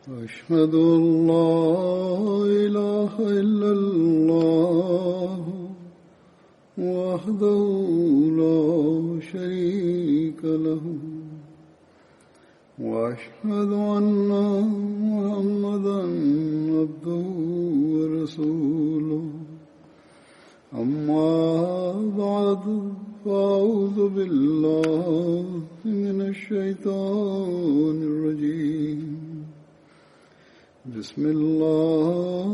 أشهد أن لا إله إلا الله وحده لا شريك له وأشهد أن محمدا عبده ورسوله أما بعد فأعوذ بالله من الشيطان الرجيم بسم الله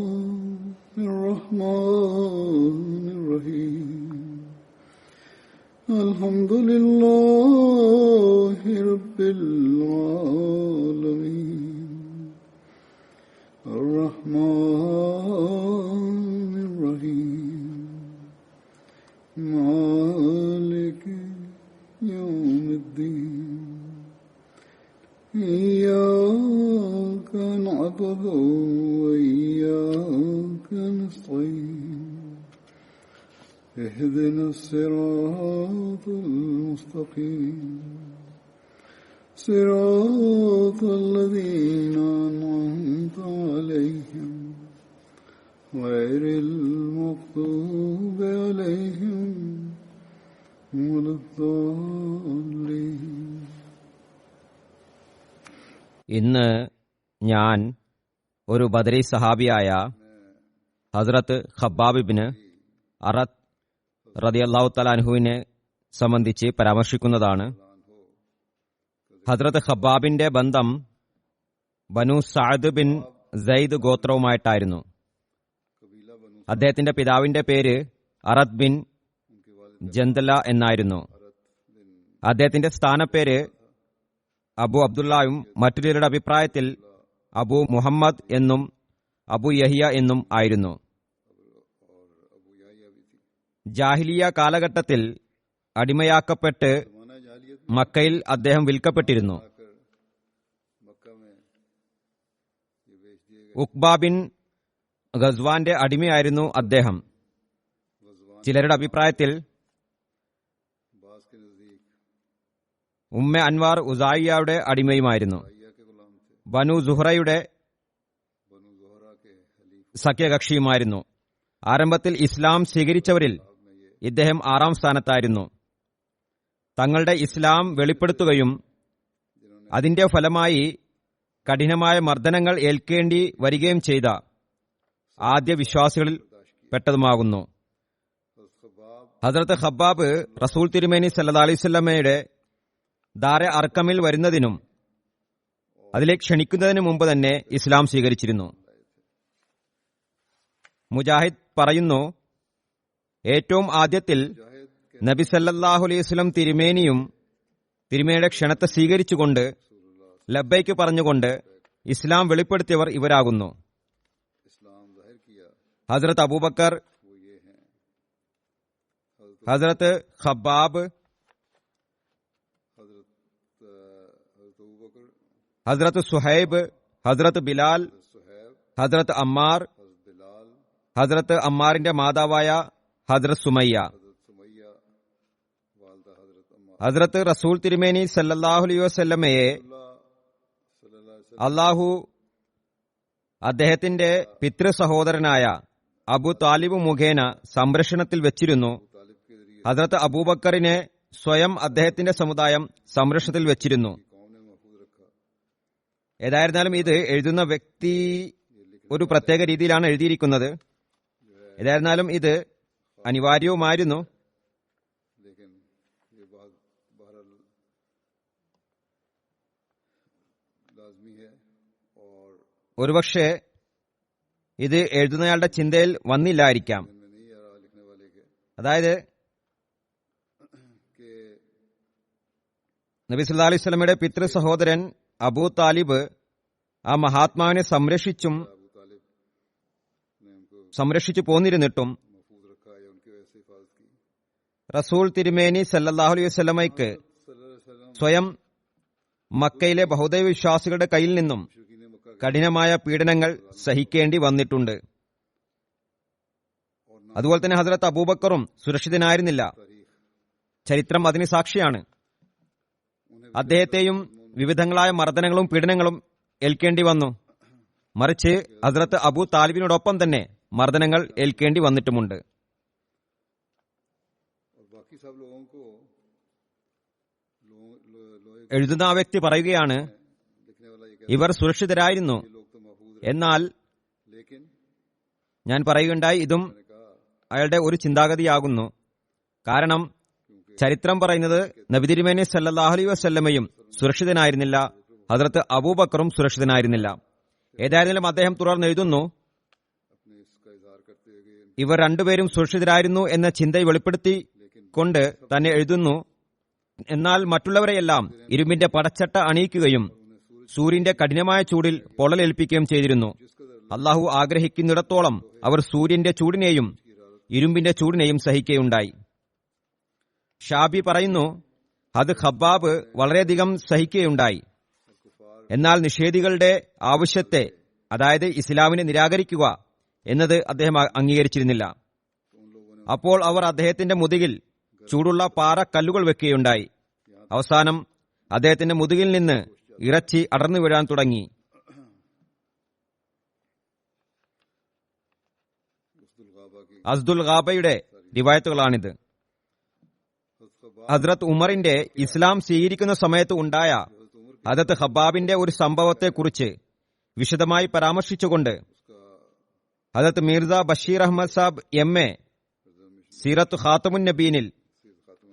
الرحمن الرحيم الحمد لله رب العالمين الرحمن الرحيم مالك يوم الدين إياك نعبد وإياك نستعين اهدنا الصراط المستقيم صراط الذين أنعمت عليهم غير المغضوب عليهم ولا الضالين. ഇന്ന് ഞാൻ ഒരു ബദരി സഹാബിയായ ഹസ്രത്ത് ഖബ്ബാബ് ഇബ്നു അറത്ത് റളിയല്ലാഹു തആല അൻഹുവിനെ സംബന്ധിച്ച് പരാമർശിക്കുന്നതാണ്. ഹസ്രത്ത് ഖബ്ബാബിന്റെ ബന്ധം ബനു സഅദ് ബിൻ സയ്ദ് ഗോത്രവുമായിട്ടായിരുന്നു. അദ്ദേഹത്തിന്റെ പിതാവിന്റെ പേര് അറത്ത് ബിൻ ജന്തല എന്നായിരുന്നു. അദ്ദേഹത്തിന്റെ സ്ഥാനപ്പേര് അബു അബ്ദുല്ലായും മറ്റൊരു അഭിപ്രായത്തിൽ അബു മുഹമ്മദ് എന്നും അബു യഹിയ എന്നും ആയിരുന്നു. ജാഹിലിയ കാലഘട്ടത്തിൽ അടിമയാക്കപ്പെട്ട് മക്കയിൽ അദ്ദേഹം വിൽക്കപ്പെട്ടിരുന്നു. ഉഖ്ബ ബിൻ ഗസ്വാന്റെ അടിമയായിരുന്നു അദ്ദേഹം. ചിലരുടെ അഭിപ്രായത്തിൽ ഉമ്മ അൻവാർ ഉസായിയയുടെ അടിമയുമായിരുന്നു. ബനു സുഹ്റയുടെ സഖ്യകക്ഷിയുമായിരുന്നു. ആരംഭത്തിൽ ഇസ്ലാം സ്വീകരിച്ചവരിൽ ഇദ്ദേഹം 6ാം സ്ഥാനത്തായിരുന്നു. തങ്ങളുടെ ഇസ്ലാം വെളിപ്പെടുത്തുകയും അതിന്റെ ഫലമായി കഠിനമായ മർദ്ദനങ്ങൾ ഏൽക്കേണ്ടി വരികയും ചെയ്ത ആദ്യ വിശ്വാസികളിൽ പെട്ടതുമാകുന്നു. ഹസ്രത്ത് ഖബ്ബാബ് റസൂൽ തിരുമേനി സല്ലല്ലാഹു അലൈഹി വസല്ലമയുടെ ദാറെ അർക്കമിൽ വരുന്നതിനും അതിലേക്ക് ക്ഷണിക്കുന്നതിന് മുമ്പ് തന്നെ ഇസ്ലാം സ്വീകരിച്ചിരുന്നു. മുജാഹിദ് പറയുന്നു, ഏറ്റവും ആദ്യത്തിൽ നബി സല്ലല്ലാഹു അലൈഹി വസല്ലം തിരുമേനിയും തിരുമേനിയുടെ ക്ഷണത്തെ സ്വീകരിച്ചുകൊണ്ട് ലബ്ബൈക്ക് പറഞ്ഞുകൊണ്ട് ഇസ്ലാം വെളിപ്പെടുത്തിയവർ ഇവരാകുന്നു. ഹസ്രത്ത് അബൂബക്കർ, ഹസ്രത്ത് ഖബ്ബാബ്, ഹസ്രത്ത് സുഹൈബ്, ഹസ്രത്ത് ബിലാൽ, ഹസ്രത്ത് അമ്മാർ, ഹസ്രത്ത് അമ്മാറിന്റെ മാതാവായ ഹസ്രത്ത് സുമയ്യ, ഹസ്രത്ത് റസൂൽ തിരുമേനി സല്ലല്ലാഹു അലൈഹി വസല്ലമയെ അള്ളാഹു അദ്ദേഹത്തിന്റെ പിതൃ സഹോദരനായ അബു താലിബ് മുഖേന സംരക്ഷണത്തിൽ വെച്ചിരുന്നു. ഹസ്രത്ത് അബൂബക്കറിനെ സ്വയം അദ്ദേഹത്തിന്റെ സമുദായം സംരക്ഷണത്തിൽ വെച്ചിരുന്നു. ഏതായിരുന്നാലും ഇത് എഴുതുന്ന വ്യക്തി ഒരു പ്രത്യേക രീതിയിലാണ് എഴുതിയിരിക്കുന്നത്. ഏതായിരുന്നാലും ഇത് അനിവാര്യവുമായിരുന്നു. ഒരുപക്ഷെ ഇത് എഴുതുന്നയാളുടെ ചിന്തയിൽ വന്നില്ലായിരിക്കാം. അതായത് നബി സല്ലല്ലാഹു അലൈഹി വസല്ലമയുടെ പിതൃ സഹോദരൻ അബൂ താലിബ് ആ മഹാത്മാവിനെ സംരക്ഷിച്ചു പോന്നിരുന്നിട്ടും റസൂൽ തിരുമേനി സല്ലല്ലാഹു അലൈഹി വസല്ലമയ്ക്ക് സ്വയം മക്കയിലെ ബഹുദൈവ വിശ്വാസികളുടെ കയ്യിൽ നിന്നും കഠിനമായ പീഡനങ്ങൾ സഹിക്കേണ്ടി വന്നിട്ടുണ്ട്. അതുപോലെ തന്നെ ഹസ്രത്ത് അബൂബക്കറും സുരക്ഷിതനായിരുന്നില്ല. ചരിത്രം അതിന് സാക്ഷിയാണ്. അദ്ദേഹത്തെയും വിവിധങ്ങളായ മർദ്ദനങ്ങളും പീഡനങ്ങളും ഏൽക്കേണ്ടി വന്നു. മറിച്ച് ഹസ്രത്ത് അബൂ താലിബിനോടൊപ്പം തന്നെ മർദ്ദനങ്ങൾ ഏൽക്കേണ്ടി വന്നിട്ടുമുണ്ട്. എഴുതുന്ന ആ വ്യക്തി പറയുകയാണ്, ഇവർ സുരക്ഷിതരായിരുന്നു. എന്നാൽ ഞാൻ പറയുകയുണ്ടായി, ഇതും അയാളുടെ ഒരു ചിന്താഗതിയാകുന്നു. കാരണം ചരിത്രം പറയുന്നത് നബി തിരുമേനി സല്ലല്ലാഹു അലൈഹി വസല്ലമയും സുരക്ഷിതനായിരുന്നില്ല, ഹദ്രത്ത് അബൂബക്കറും സുരക്ഷിതനായിരുന്നില്ല. ഏതായിരുന്നാലും അദ്ദേഹം തുടർന്ന് എഴുതുന്നു, ഇവർ രണ്ടുപേരും സുരക്ഷിതരായിരുന്നു എന്ന ചിന്ത വെളിപ്പെടുത്തിക്കൊണ്ട് തന്നെ എഴുതുന്നു, എന്നാൽ മറ്റുള്ളവരെയെല്ലാം ഇരുമ്പിന്റെ പടച്ചട്ട അണിയിക്കുകയും സൂര്യന്റെ കഠിനമായ ചൂടിൽ പൊള്ളലേൽപ്പിക്കുകയും ചെയ്തിരുന്നു. അള്ളാഹു ആഗ്രഹിക്കുന്നിടത്തോളം അവർ സൂര്യന്റെ ചൂടിനെയും ഇരുമ്പിന്റെ ചൂടിനെയും സഹിക്കുകയുണ്ടായി. ഷാബി പറയുന്നു, അത് ഖബ്ബാബ് വളരെയധികം സഹിക്കുകയുണ്ടായി. എന്നാൽ നിഷേധികളുടെ ആവശ്യത്തെ, അതായത് ഇസ്ലാമിനെ നിരാകരിക്കുക എന്നത് അദ്ദേഹം അംഗീകരിച്ചിരുന്നില്ല. അപ്പോൾ അവർ അദ്ദേഹത്തിന്റെ മുതുകിൽ ചൂടുള്ള പാറ കല്ലുകൾ വെക്കുകയുണ്ടായി. അവസാനം അദ്ദേഹത്തിന്റെ മുതുകിൽ നിന്ന് ഇറച്ചി അടർന്നു വീഴാൻ തുടങ്ങി. അസ്ദുൽ ഗാബയുടെ റിവായത്തുകളാണിത്. ഹദ്രത്ത് ഉമറിന്റെ ഇസ്ലാം സ്വീകരിക്കുന്ന സമയത്ത് ഉണ്ടായ ഹദ്രത്ത് ഖബ്ബാബിന്റെ ഒരു സംഭവത്തെക്കുറിച്ച് വിശദമായി പരാമർശിച്ചുകൊണ്ട് ഹദ്രത്ത് മിർസ ബഷീർ അഹമ്മദ് സാബ് എം.എ. സീറത്ത് ഖാത്തമുൻ നബീനിൽ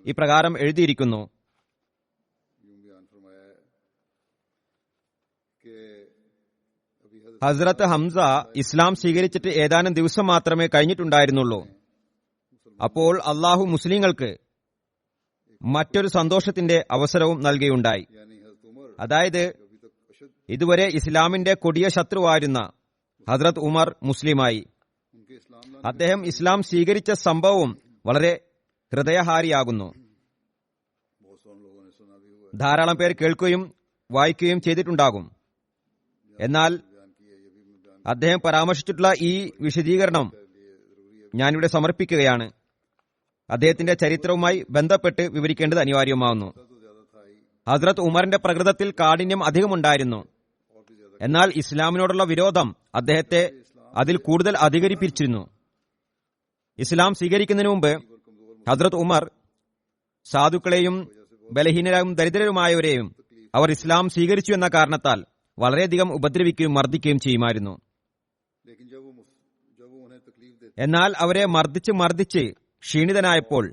ഇപ്രകാരം എഴുതിയിരിക്കുന്നു, ഹസ്രത്ത് ഹംസ ഇസ്ലാം സ്വീകരിച്ചിട്ട് ഏതാനും ദിവസം മാത്രമേ കഴിഞ്ഞിട്ടുണ്ടായിരുന്നുള്ളൂ. അപ്പോൾ അള്ളാഹു മുസ്ലിങ്ങൾക്ക് മറ്റൊരു സന്തോഷത്തിന്റെ അവസരവും നൽകുകയുണ്ടായി. അതായത് ഇതുവരെ ഇസ്ലാമിന്റെ കൊടിയ ശത്രുവായിരുന്ന ഹദ്രത്ത് ഉമർ മുസ്ലിമായി. അദ്ദേഹം ഇസ്ലാം സ്വീകരിച്ച സംഭവവും വളരെ ഹൃദയഹാരിയാകുന്നു. ധാരാളം പേർ കേൾക്കുകയും വായിക്കുകയും ചെയ്തിട്ടുണ്ടാകും. എന്നാൽ അദ്ദേഹം പരാമർശിച്ചിട്ടുള്ള ഈ വിശദീകരണം ഞാനിവിടെ സമർപ്പിക്കുകയാണ്. അദ്ദേഹത്തിന്റെ ചരിത്രവുമായി ബന്ധപ്പെട്ട് വിവരിക്കേണ്ടത് അനിവാര്യമാവുന്നു. ഹദ്രത്ത് ഉമറിന്റെ പ്രകൃതത്തിൽ കാഠിന്യം അധികമുണ്ടായിരുന്നു. എന്നാൽ ഇസ്ലാമിനോടുള്ള വിരോധം അദ്ദേഹത്തെ അതിൽ കൂടുതൽ അധികരിപ്പിച്ചിരുന്നു. ഇസ്ലാം സ്വീകരിക്കുന്നതിന് മുമ്പ് ഹദ്രത്ത് ഉമർ സാധുക്കളെയും ബലഹീനരും ദരിദ്രരുമായവരെയും അവർ ഇസ്ലാം സ്വീകരിച്ചു എന്ന കാരണത്താൽ വളരെയധികം ഉപദ്രവിക്കുകയും മർദ്ദിക്കുകയും ചെയ്യുമായിരുന്നു. എന്നാൽ അവരെ മർദ്ദിച്ച് ക്ഷീണിതനായപ്പോൾ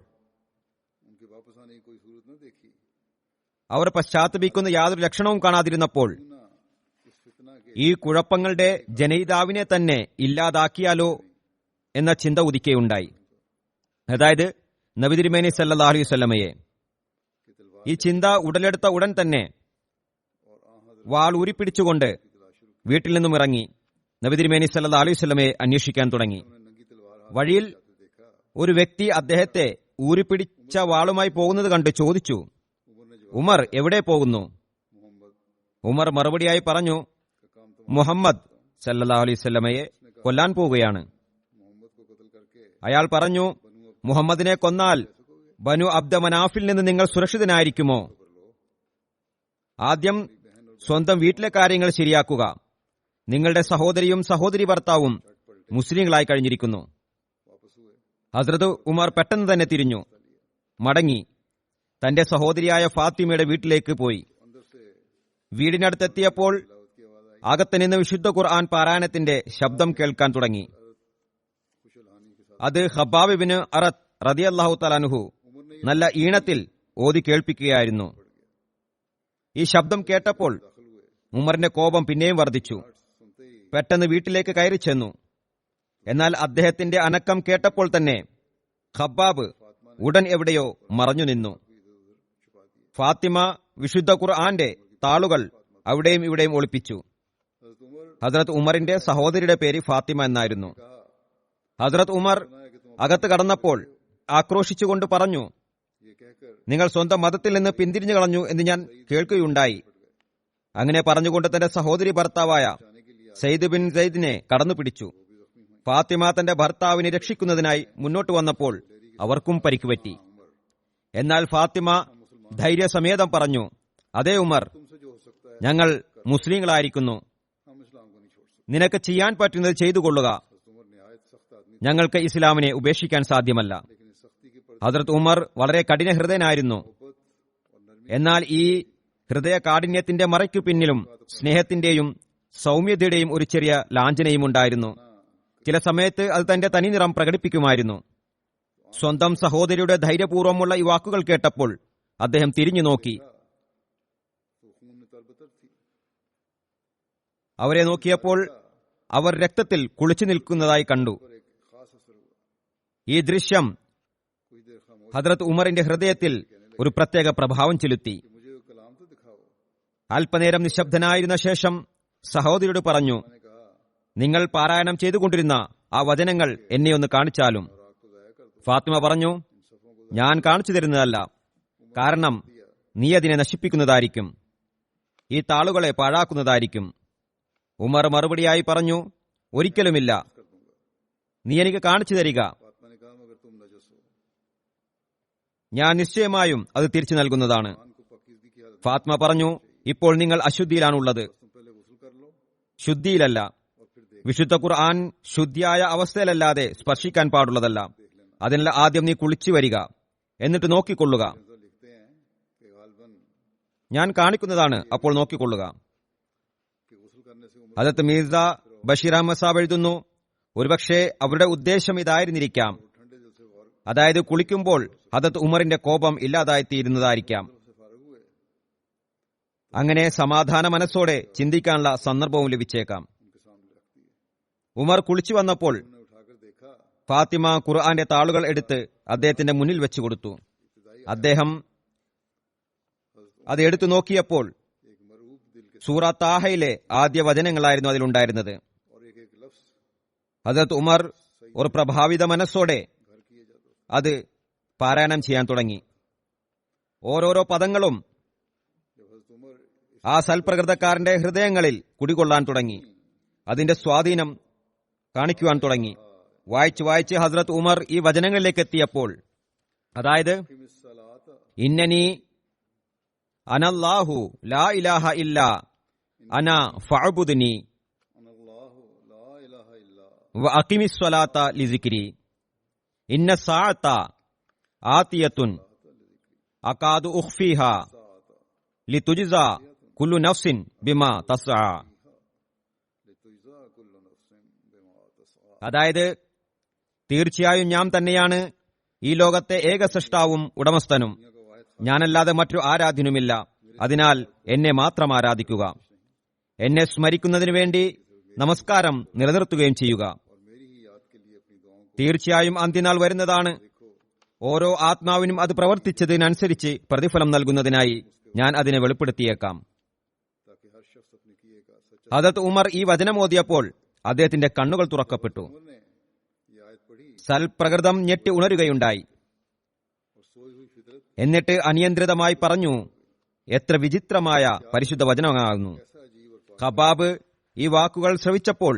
അവർ പശ്ചാത്തപിക്കുന്ന യാതൊരു ലക്ഷണവും കാണാതിരുന്നപ്പോൾ ഈ കുഴപ്പങ്ങളുടെ ജനയിതാവിനെ തന്നെ ഇല്ലാതാക്കിയാലോ എന്ന ചിന്ത ഉദിക്കുകയുണ്ടായി. അതായത് നബി തിരുമേനി സല്ലല്ലാഹു അലൈഹി വസല്ലമയെ. ഈ ചിന്ത ഉടലെടുത്ത ഉടൻ തന്നെ വാൾ ഊരിപ്പിടിച്ചുകൊണ്ട് വീട്ടിൽ നിന്നും ഇറങ്ങി നബി തിരുമേനി സല്ലല്ലാഹു അലൈഹി വസല്ലമയെ അന്വേഷിക്കാൻ തുടങ്ങി. വഴിയിൽ ഒരു വ്യക്തി അദ്ദേഹത്തെ ഊരിപ്പിടിച്ച വാളുമായി പോകുന്നത് കണ്ട് ചോദിച്ചു, ഉമർ എവിടെ പോകുന്നു? ഉമർ മറുപടിയായി പറഞ്ഞു, മുഹമ്മദ് സല്ലല്ലാഹു അലൈഹി വസല്ലമയെ കൊല്ലാൻ പോവുകയാണ്. അയാൾ പറഞ്ഞു, മുഹമ്മദിനെ കൊന്നാൽ ബനു അബ്ദ മനാഫിൽ നിന്ന് നിങ്ങൾ സുരക്ഷിതനായിരിക്കുമോ? ആദ്യം സ്വന്തം വീട്ടിലെ കാര്യങ്ങൾ ശരിയാക്കുക. നിങ്ങളുടെ സഹോദരിയും സഹോദരി ഭർത്താവും മുസ്ലിങ്ങളായി കഴിഞ്ഞിരിക്കുന്നു. ഹസ്രത്ത് ഉമർ പെട്ടെന്ന് തന്നെ തിരിഞ്ഞു മടങ്ങി തന്റെ സഹോദരിയായ ഫാത്തിമയുടെ വീട്ടിലേക്ക് പോയി. വീടിനടുത്തെത്തിയപ്പോൾ അകത്ത് നിന്ന് വിശുദ്ധ ഖുർആൻ പാരായണത്തിന്റെ ശബ്ദം കേൾക്കാൻ തുടങ്ങി. അത് ഖബ്ബാബ് ഇബ്നു അറത്ത് റളിയല്ലാഹു തആല അൻഹു നല്ല ഈണത്തിൽ ഓതി കേൾപ്പിക്കുകയായിരുന്നു. ഈ ശബ്ദം കേട്ടപ്പോൾ ഉമറിന്റെ കോപം പിന്നെയും വർദ്ധിച്ചു. പെട്ടെന്ന് വീട്ടിലേക്ക് കയറി ചെന്നു. എന്നാൽ അദ്ദേഹത്തിന്റെ അനക്കം കേട്ടപ്പോൾ തന്നെ ഖബ്ബാബ് ഉടൻ എവിടെയോ മറഞ്ഞു നിന്നു. ഫാത്തിമ വിശുദ്ധ ഖുർആന്റെ താളുകൾ അവിടെയും ഇവിടെയും ഒളിപ്പിച്ചു. ഹദ്രത്ത് ഉമറിന്റെ സഹോദരിയുടെ പേര് ഫാത്തിമ എന്നായിരുന്നു. ഹദ്രത്ത് ഉമർ അകത്ത് കടന്നപ്പോൾ ആക്രോശിച്ചുകൊണ്ട് പറഞ്ഞു, നിങ്ങൾ സ്വന്തം മതത്തിൽ നിന്ന് പിന്തിരിഞ്ഞു കളഞ്ഞു എന്ന് ഞാൻ കേൾക്കുകയുണ്ടായി. അങ്ങനെ പറഞ്ഞുകൊണ്ട് തന്റെ സഹോദരി ഭർത്താവായ സയ്യിദ് ബിൻ സയ്യിദിനെ കടന്നു പിടിച്ചു. ഫാത്തിമ തന്റെ ഭർത്താവിനെ രക്ഷിക്കുന്നതിനായി മുന്നോട്ട് വന്നപ്പോൾ അവർക്കും പരിക്കുപറ്റി. എന്നാൽ ഫാത്തിമ ധൈര്യസമേതം പറഞ്ഞു, അതേ ഉമർ, ഞങ്ങൾ മുസ്ലിങ്ങളായിരിക്കുന്നു. നിനക്ക് ചെയ്യാൻ പറ്റുന്നത് ചെയ്തു കൊള്ളുക. ഞങ്ങൾക്ക് ഇസ്ലാമിനെ ഉപേക്ഷിക്കാൻ സാധ്യമല്ല. ഹദ്രത്ത് ഉമർ വളരെ കഠിന ഹൃദയനായിരുന്നു. എന്നാൽ ഈ ഹൃദയ കാഠിന്യത്തിന്റെ മറയ്ക്കു പിന്നിലും സ്നേഹത്തിന്റെയും സൗമ്യതയുടെയും ഒരു ചെറിയ ലാഞ്ചനയും ഉണ്ടായിരുന്നു. ചില സമയത്ത് അത് തന്റെ തനിനിറം പ്രകടിപ്പിക്കുമായിരുന്നു. സ്വന്തം സഹോദരിയുടെ ധൈര്യപൂർവ്വമുള്ള ഈ വാക്കുകൾ കേട്ടപ്പോൾ അദ്ദേഹം തിരിഞ്ഞു നോക്കി. അവരെ നോക്കിയപ്പോൾ അവർ രക്തത്തിൽ കുളിച്ചു നിൽക്കുന്നതായി കണ്ടു. ഈ ദൃശ്യം ഹദ്രത്ത് ഉമറിന്റെ ഹൃദയത്തിൽ ഒരു പ്രത്യേക പ്രഭാവം ചെലുത്തി. അല്പനേരം നിശബ്ദനായിരുന്ന ശേഷം സഹോദരിയോട് പറഞ്ഞു, നിങ്ങൾ പാരായണം ചെയ്തുകൊണ്ടിരുന്ന ആ വചനങ്ങൾ എന്നെ ഒന്ന് കാണിച്ചാലും. ഫാത്തിമ പറഞ്ഞു, ഞാൻ കാണിച്ചു തരുന്നതല്ല, കാരണം നീ അതിനെ നശിപ്പിക്കുന്നതായിരിക്കും, ഈ താളുകളെ പാഴാക്കുന്നതായിരിക്കും. ഉമർ മറുപടിയായി പറഞ്ഞു, ഒരിക്കലുമില്ല, നീ എനിക്ക് കാണിച്ചു തരിക, ഞാൻ നിശ്ചയമായും അത് തിരിച്ചു നൽകുന്നതാണ്. ഫാത്തിമ പറഞ്ഞു, ഇപ്പോൾ നിങ്ങൾ അശുദ്ധിയിലാണുള്ളത്, ശുദ്ധിയിലല്ല. വിശുദ്ധ ഖുർആൻ ശുദ്ധിയായ അവസ്ഥയിലല്ലാതെ സ്പർശിക്കാൻ പാടുള്ളതല്ല. അതിനുള്ള ആദ്യം നീ കുളിച്ചു വരിക, എന്നിട്ട് നോക്കിക്കൊള്ളുക. ഞാൻ കാണിക്കുന്നതാണ്, അപ്പോൾ നോക്കിക്കൊള്ളുക. ഹദരത്ത് മീർസ ബഷീർ അഹമ്മദ് സാബ് എഴുതുന്നു, ഒരുപക്ഷെ അവരുടെ ഉദ്ദേശം ഇതായിരുന്നിരിക്കാം, അതായത് കുളിക്കുമ്പോൾ ഹദരത്ത് ഉമറിന്റെ കോപം ഇല്ലാതായിത്തീരുന്നതായിരിക്കാം. അങ്ങനെ സമാധാന മനസ്സോടെ ചിന്തിക്കാനുള്ള സന്ദർഭവും ലഭിച്ചേക്കാം. ഉമർ കുളിച്ചു വന്നപ്പോൾ ഫാത്തിമ ഖുർആന്റെ താളുകൾ എടുത്ത് അദ്ദേഹത്തിന്റെ മുന്നിൽ വെച്ചു കൊടുത്തു. അദ്ദേഹം അത് എടുത്തു നോക്കിയപ്പോൾ സൂറ താഹയിലെ ആദ്യ വചനങ്ങളായിരുന്നു അതിലുണ്ടായിരുന്നത്. ഹദരത്ത് ഉമർ ഒരു പ്രഭാവിത മനസ്സോടെ അത് പാരായണം ചെയ്യാൻ തുടങ്ങി. ഓരോരോ പദങ്ങളും ആ സൽപ്രകൃതക്കാരന്റെ ഹൃദയങ്ങളിൽ കുടികൊള്ളാൻ തുടങ്ങി, അതിന്റെ സ്വാധീനം കാണിക്കുവാൻ തുടങ്ങി. വായിച്ച് വായിച്ച് ഹസ്രത്ത് ഉമർ ഈ വചനങ്ങളിലേക്ക് എത്തിയപ്പോൾ, അതായത് ഇന്നനി അനല്ലാഹു ലാ ഇലാഹ ഇല്ലാ അന ഫഅബ്ദുനി വ അഖിമിസ് സ്വലാത്ത ലിസിക്രി ഇന്ന സാഅത ആതിയത്തുൻ അകാദു ഉഖ്ഫീഹാ ലിതുജ്സാ കുല്ലു നഫ്സിൻ ബിമാ തസ്ആ. അതായത് തീർച്ചയായും ഞാൻ തന്നെയാണ് ഈ ലോകത്തെ ഏക സൃഷ്ടാവും ഉടമസ്ഥനും, ഞാനല്ലാതെ മറ്റു ആരാധ്യനുമില്ല. അതിനാൽ എന്നെ മാത്രം ആരാധിക്കുക, എന്നെ സ്മരിക്കുന്നതിനു വേണ്ടി നമസ്കാരം നിലനിർത്തുകയും ചെയ്യുക. തീർച്ചയായും അന്ത്യനാൾ വരുന്നതാണ്. ഓരോ ആത്മാവിനും അത് പ്രവർത്തിച്ചതിനനുസരിച്ച് പ്രതിഫലം നൽകുന്നതിനായി ഞാൻ അതിനെ വെളിപ്പെടുത്തിയേക്കാം. ഹദരത്ത് ഉമർ ഈ വചനമോദിയപ്പോൾ അദ്ദേഹത്തിന്റെ കണ്ണുകൾ തുറക്കപ്പെട്ടു. സൽപ്രകൃതം ഞെട്ടി ഉണരുകയുണ്ടായി. എന്നിട്ട് അനിയന്ത്രിതമായി പറഞ്ഞു, എത്ര വിചിത്രമായ പരിശുദ്ധ വചനമാകുന്നു. ഖബാബ് ഈ വാക്കുകൾ ശ്രവിച്ചപ്പോൾ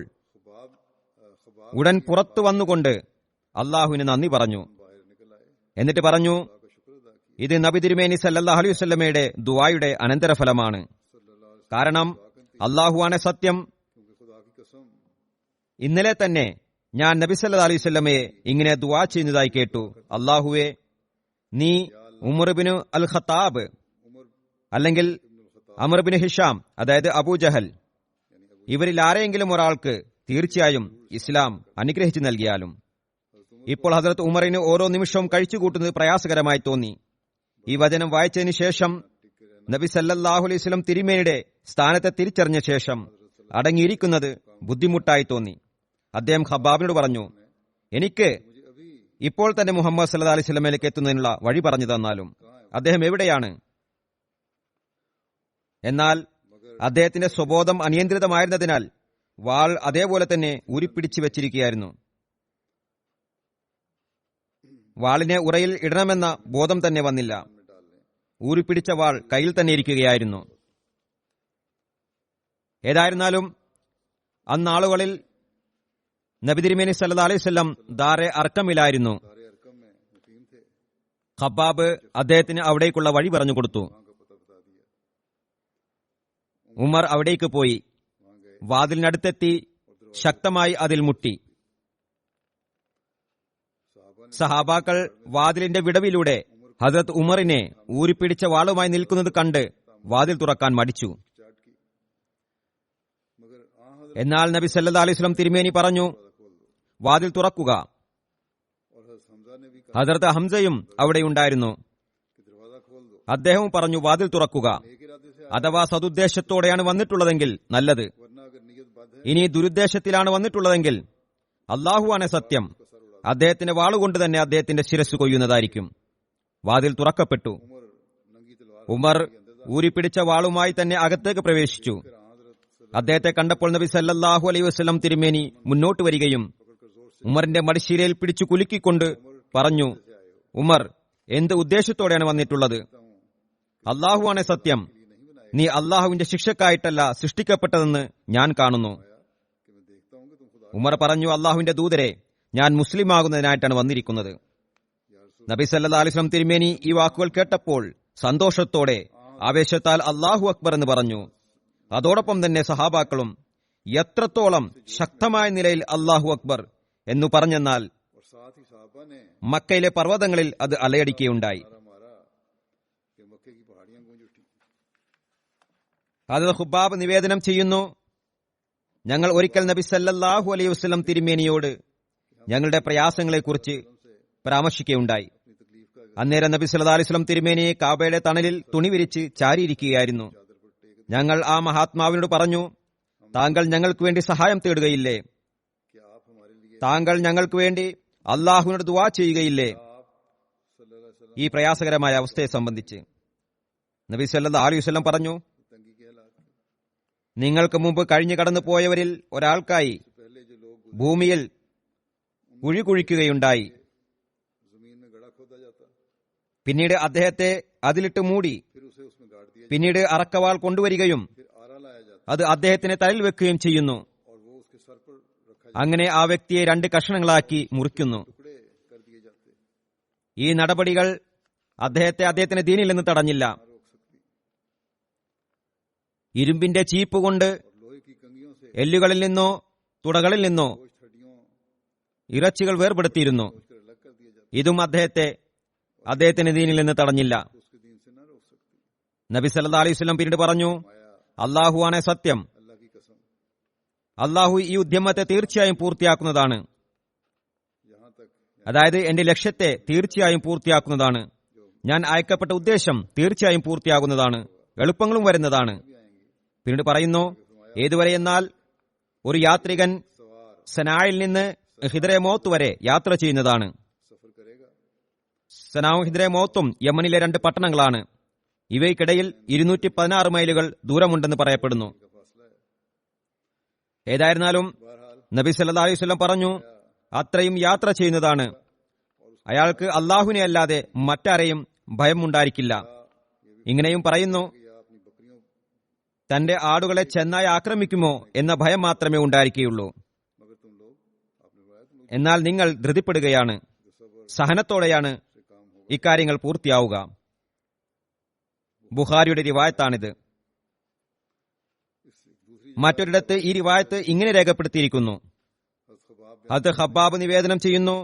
ഉടൻ പുറത്തു വന്നുകൊണ്ട് അള്ളാഹുവിന് നന്ദി പറഞ്ഞു. എന്നിട്ട് പറഞ്ഞു, ഇത് നബി തിരുമേനി സല്ലല്ലാഹു അലൈഹി വസല്ലമയുടെ ദുആയുടെ അനന്തരഫലമാണ്. കാരണം അള്ളാഹുവാണ് സത്യം. ഇന്നലെ തന്നെ ഞാൻ നബി സല്ലല്ലാഹു അലൈഹി വസല്ലമയെ ഇങ്ങനെ ദുആ ചെയ്യുന്നതായി കേട്ടു, അള്ളാഹുവേ, നീ ഉമർ ബിൻ അൽ ഖത്താബ് അല്ലെങ്കിൽ അമർ ബിൻ ഹിഷാം, അതായത് അബൂജഹൽ, ഇവരിൽ ആരെങ്കിലും ഒരാൾക്ക് തീർച്ചയായും ഇസ്ലാം അനുഗ്രഹിച്ചു നൽകിയാലും. ഇപ്പോൾ ഹസ്രത്ത് ഉമറിന് ഓരോ നിമിഷവും കഴിച്ചുകൂട്ടുന്നത് പ്രയാസകരമായി തോന്നി. ഈ വചനം വായിച്ചതിന് ശേഷം നബി സല്ലല്ലാഹു അലൈഹി വസല്ലം തിരുമേനിയുടെ സ്ഥാനത്തെ തിരിച്ചറിഞ്ഞ ശേഷം അടങ്ങിയിരിക്കുന്നത് ബുദ്ധിമുട്ടായി തോന്നി. അദ്ദേഹം ഖബാബിനോട് പറഞ്ഞു, എനിക്ക് ഇപ്പോൾ തന്നെ മുഹമ്മദ് സല്ലല്ലാഹു അലൈഹി വസല്ലമയിലേക്ക് എത്തുന്നതിനുള്ള വഴി പറഞ്ഞു തന്നാലും. അദ്ദേഹം എവിടെയാണ്? എന്നാൽ അദ്ദേഹത്തിന്റെ സ്വബോധം അനിയന്ത്രിതമായിരുന്നതിനാൽ വാൾ അതേപോലെ തന്നെ ഊരിപ്പിടിച്ചു വെച്ചിരിക്കുകയായിരുന്നു. വാളിനെ ഉറയിൽ ഇടണമെന്ന ബോധം തന്നെ വന്നില്ല. ഊരിപ്പിടിച്ച വാൾ കയ്യിൽ തന്നെ ഇരിക്കുകയായിരുന്നു. ഏതായിരുന്നാലും അന്നാളുകളിൽ നബി തിരുമേനി സല്ലല്ലാഹു അലൈഹി വസല്ലം ദാറെ അർക്കമിലായിരുന്നു. ഖബ്ബാബ് അദ്ദേഹത്തിന് അവിടേക്കുള്ള വഴി പറഞ്ഞു കൊടുത്തു. ഉമർ അവിടേക്ക് പോയി വാതിലിനടുത്തെത്തി ശക്തമായി അതിൽ മുട്ടി. സഹാബാക്കൾ വാതിലിന്റെ വിടവിലൂടെ ഹസ്രത്ത് ഉമറിനെ ഊരിപ്പിടിച്ച വാളുമായി നിൽക്കുന്നത് കണ്ട് വാതിൽ തുറക്കാൻ മടിച്ചു. എന്നാൽ നബി സല്ലല്ലാഹു അലൈഹി വസല്ലം തിരുമേനി പറഞ്ഞു, വാതിൽ തുറക്കുക. ഹസ്രത്ത് ഹംസയും അവിടെയുണ്ടായിരുന്നു. അദ്ദേഹവും പറഞ്ഞു, വാതിൽ തുറക്കുക. അഥവാ സതുദ്ദേശത്തോടെയാണ് വന്നിട്ടുള്ളതെങ്കിൽ നല്ലത്, ഇനി ദുരുദ്ദേശത്തിലാണ് വന്നിട്ടുള്ളതെങ്കിൽ അല്ലാഹുവാണ് സത്യം, അദ്ദേഹത്തിന്റെ വാളുകൊണ്ട് തന്നെ അദ്ദേഹത്തിന്റെ ശിരസ് കൊയ്യുന്നതായിരിക്കും. വാതിൽ തുറക്കപ്പെട്ടു. ഉമർ ഊരിപ്പിടിച്ച വാളുമായി തന്നെ അകത്തേക്ക് പ്രവേശിച്ചു. അദ്ദേഹത്തെ കണ്ടപ്പോൾ നബി സല്ലല്ലാഹു അലൈഹി വസല്ലം തിരുമേനി മുന്നോട്ട് വരികയും ഉമറിന്റെ മടിശീലയിൽ പിടിച്ചു കുലുക്കിക്കൊണ്ട് പറഞ്ഞു, ഉമർ, എന്ത് ഉദ്ദേശത്തോടെയാണ് വന്നിട്ടുള്ളത്? അല്ലാഹുവാണ് സത്യം, നീ അല്ലാഹുവിന്റെ ശിക്ഷക്കായിട്ടല്ല സൃഷ്ടിക്കപ്പെട്ടതെന്ന് ഞാൻ കാണുന്നു. ഉമർ പറഞ്ഞു, അല്ലാഹുവിന്റെ ദൂതരെ, ഞാൻ മുസ്ലിമാകുന്നതിനായിട്ടാണ് വന്നിരിക്കുന്നത്. നബി സല്ലല്ലാഹു അലൈഹി വസല്ലം തിരുമേനി ഈ വാക്കുകൾ കേട്ടപ്പോൾ സന്തോഷത്തോടെ ആവേശത്താൽ അല്ലാഹു അക്ബർ എന്ന് പറഞ്ഞു. അതോടൊപ്പം തന്നെ സഹാബാക്കളും എത്രത്തോളം ശക്തമായ നിലയിൽ അല്ലാഹു അക്ബർ എന്നു പറഞ്ഞെന്നാൽ മക്കയിലെ പർവ്വതങ്ങളിൽ അത് അലയടിക്കുകയുണ്ടായി. ഹദരത്ത് ഖുബ്ബാബ് നിവേദനം ചെയ്യുന്നു, ഞങ്ങൾ ഒരിക്കൽ നബി സല്ലല്ലാഹു അലൈഹി വസല്ലം തിരുമേനിയോട് ഞങ്ങളുടെ പ്രയാസങ്ങളെക്കുറിച്ച് പരാമർശിക്കുകയുണ്ടായി. അന്നേരം നബി സല്ലല്ലാഹു അലൈഹി വസല്ലം തിരുമേനിയെ കാബയുടെ തണലിൽ തുണി വിരിച്ച് ചാരിയിരിക്കുകയായിരുന്നു. ഞങ്ങൾ ആ മഹാത്മാവിനോട് പറഞ്ഞു, താങ്കൾ ഞങ്ങൾക്ക് വേണ്ടി സഹായം തേടുകയില്ലേ? താങ്കൾ ഞങ്ങൾക്ക് വേണ്ടി അള്ളാഹുവിനോട് ദുആ ചെയ്യുകയില്ലേ? ഈ പ്രയാസകരമായ അവസ്ഥയെ സംബന്ധിച്ച് നബി സല്ലല്ലാഹു അലൈഹി വസല്ലം പറഞ്ഞു, നിങ്ങൾക്ക് മുമ്പ് കഴിഞ്ഞു കടന്നു പോയവരിൽ ഒരാൾക്കായി ഭൂമിയിൽ കുഴി കുഴിക്കുകയുണ്ടായി. പിന്നീട് അദ്ദേഹത്തെ അതിലിട്ട് മൂടി, പിന്നീട് അറക്കവാൾ കൊണ്ടുവരികയും അത് അദ്ദേഹത്തിന് തലയിൽ വെക്കുകയും ചെയ്യുന്നു. അങ്ങനെ ആ വ്യക്തിയെ 2 കഷണങ്ങളാക്കി മുറിക്കുന്നു. ഈ നടപടികൾ അദ്ദേഹത്തിന്റെ ദീനിൽ നിന്ന് തടഞ്ഞില്ല. ഇരുമ്പിന്റെ ചീപ്പ് കൊണ്ട് എല്ലുകളിൽ നിന്നോ തുടകളിൽ നിന്നോ ഇറച്ചികൾ വേർപെടുത്തിയിരുന്നു. ഇതും അദ്ദേഹത്തിന്റെ ദീനിൽ നിന്ന് തടഞ്ഞില്ല. നബി സല്ലല്ലാഹു അലൈഹി വസല്ലം പിന്നീട് പറഞ്ഞു, അല്ലാഹുവാണ് സത്യം, അല്ലാഹു ഈ ഉദ്യമത്തെ തീർച്ചയായും പൂർത്തിയാക്കുന്നതാണ്. അതായത് എന്റെ ലക്ഷ്യത്തെ തീർച്ചയായും പൂർത്തിയാക്കുന്നതാണ്. ഞാൻ അയക്കപ്പെട്ട ഉദ്ദേശം തീർച്ചയായും പൂർത്തിയാകുന്നതാണ്, എളുപ്പങ്ങളും വരുന്നതാണ്. പിന്നീട് പറയുന്നു, ഏതുവരെ എന്നാൽ ഒരു യാത്രികൻ സനായിൽ നിന്ന് ഹിദ്രമോത്ത് വരെ യാത്ര ചെയ്യുന്നതാണ്. സനാവും ഹിദ്രമോത്തും യമനിലെ 2 പട്ടണങ്ങളാണ്. ഇവയ്ക്കിടയിൽ 216 മൈലുകൾ ദൂരമുണ്ടെന്ന് പറയപ്പെടുന്നു. ഏതായിരുന്നാലും നബി സല്ലല്ലാഹു അലൈഹി വസല്ലം പറഞ്ഞു, അത്രയും യാത്ര ചെയ്യുന്നതാണ്. അയാൾക്ക് അല്ലാഹുവിനെ അല്ലാതെ മറ്റാരെയും ഭയം ഉണ്ടായിരിക്കില്ല. ഇങ്ങനെയും പറയുന്നു, തന്റെ ആടുകളെ ചെന്നായി ആക്രമിക്കുമോ എന്ന ഭയം മാത്രമേ ഉണ്ടായിരിക്കുകയുള്ളൂ. എന്നാൽ നിങ്ങൾ ധൃതിപ്പെടുകയാണ്, സഹനത്തോടെയാണ് ഇക്കാര്യങ്ങൾ പൂർത്തിയാവുക. ബുഖാരിയുടെ റിവായത്താണിത്. മറ്റൊരിടത്ത് ഈ റിവായത്ത് ഇങ്ങനെ രേഖപ്പെടുത്തിയിരിക്കുന്നു. അത് ഖബ്ബാബ് നിവേദനം ചെയ്യുന്നു,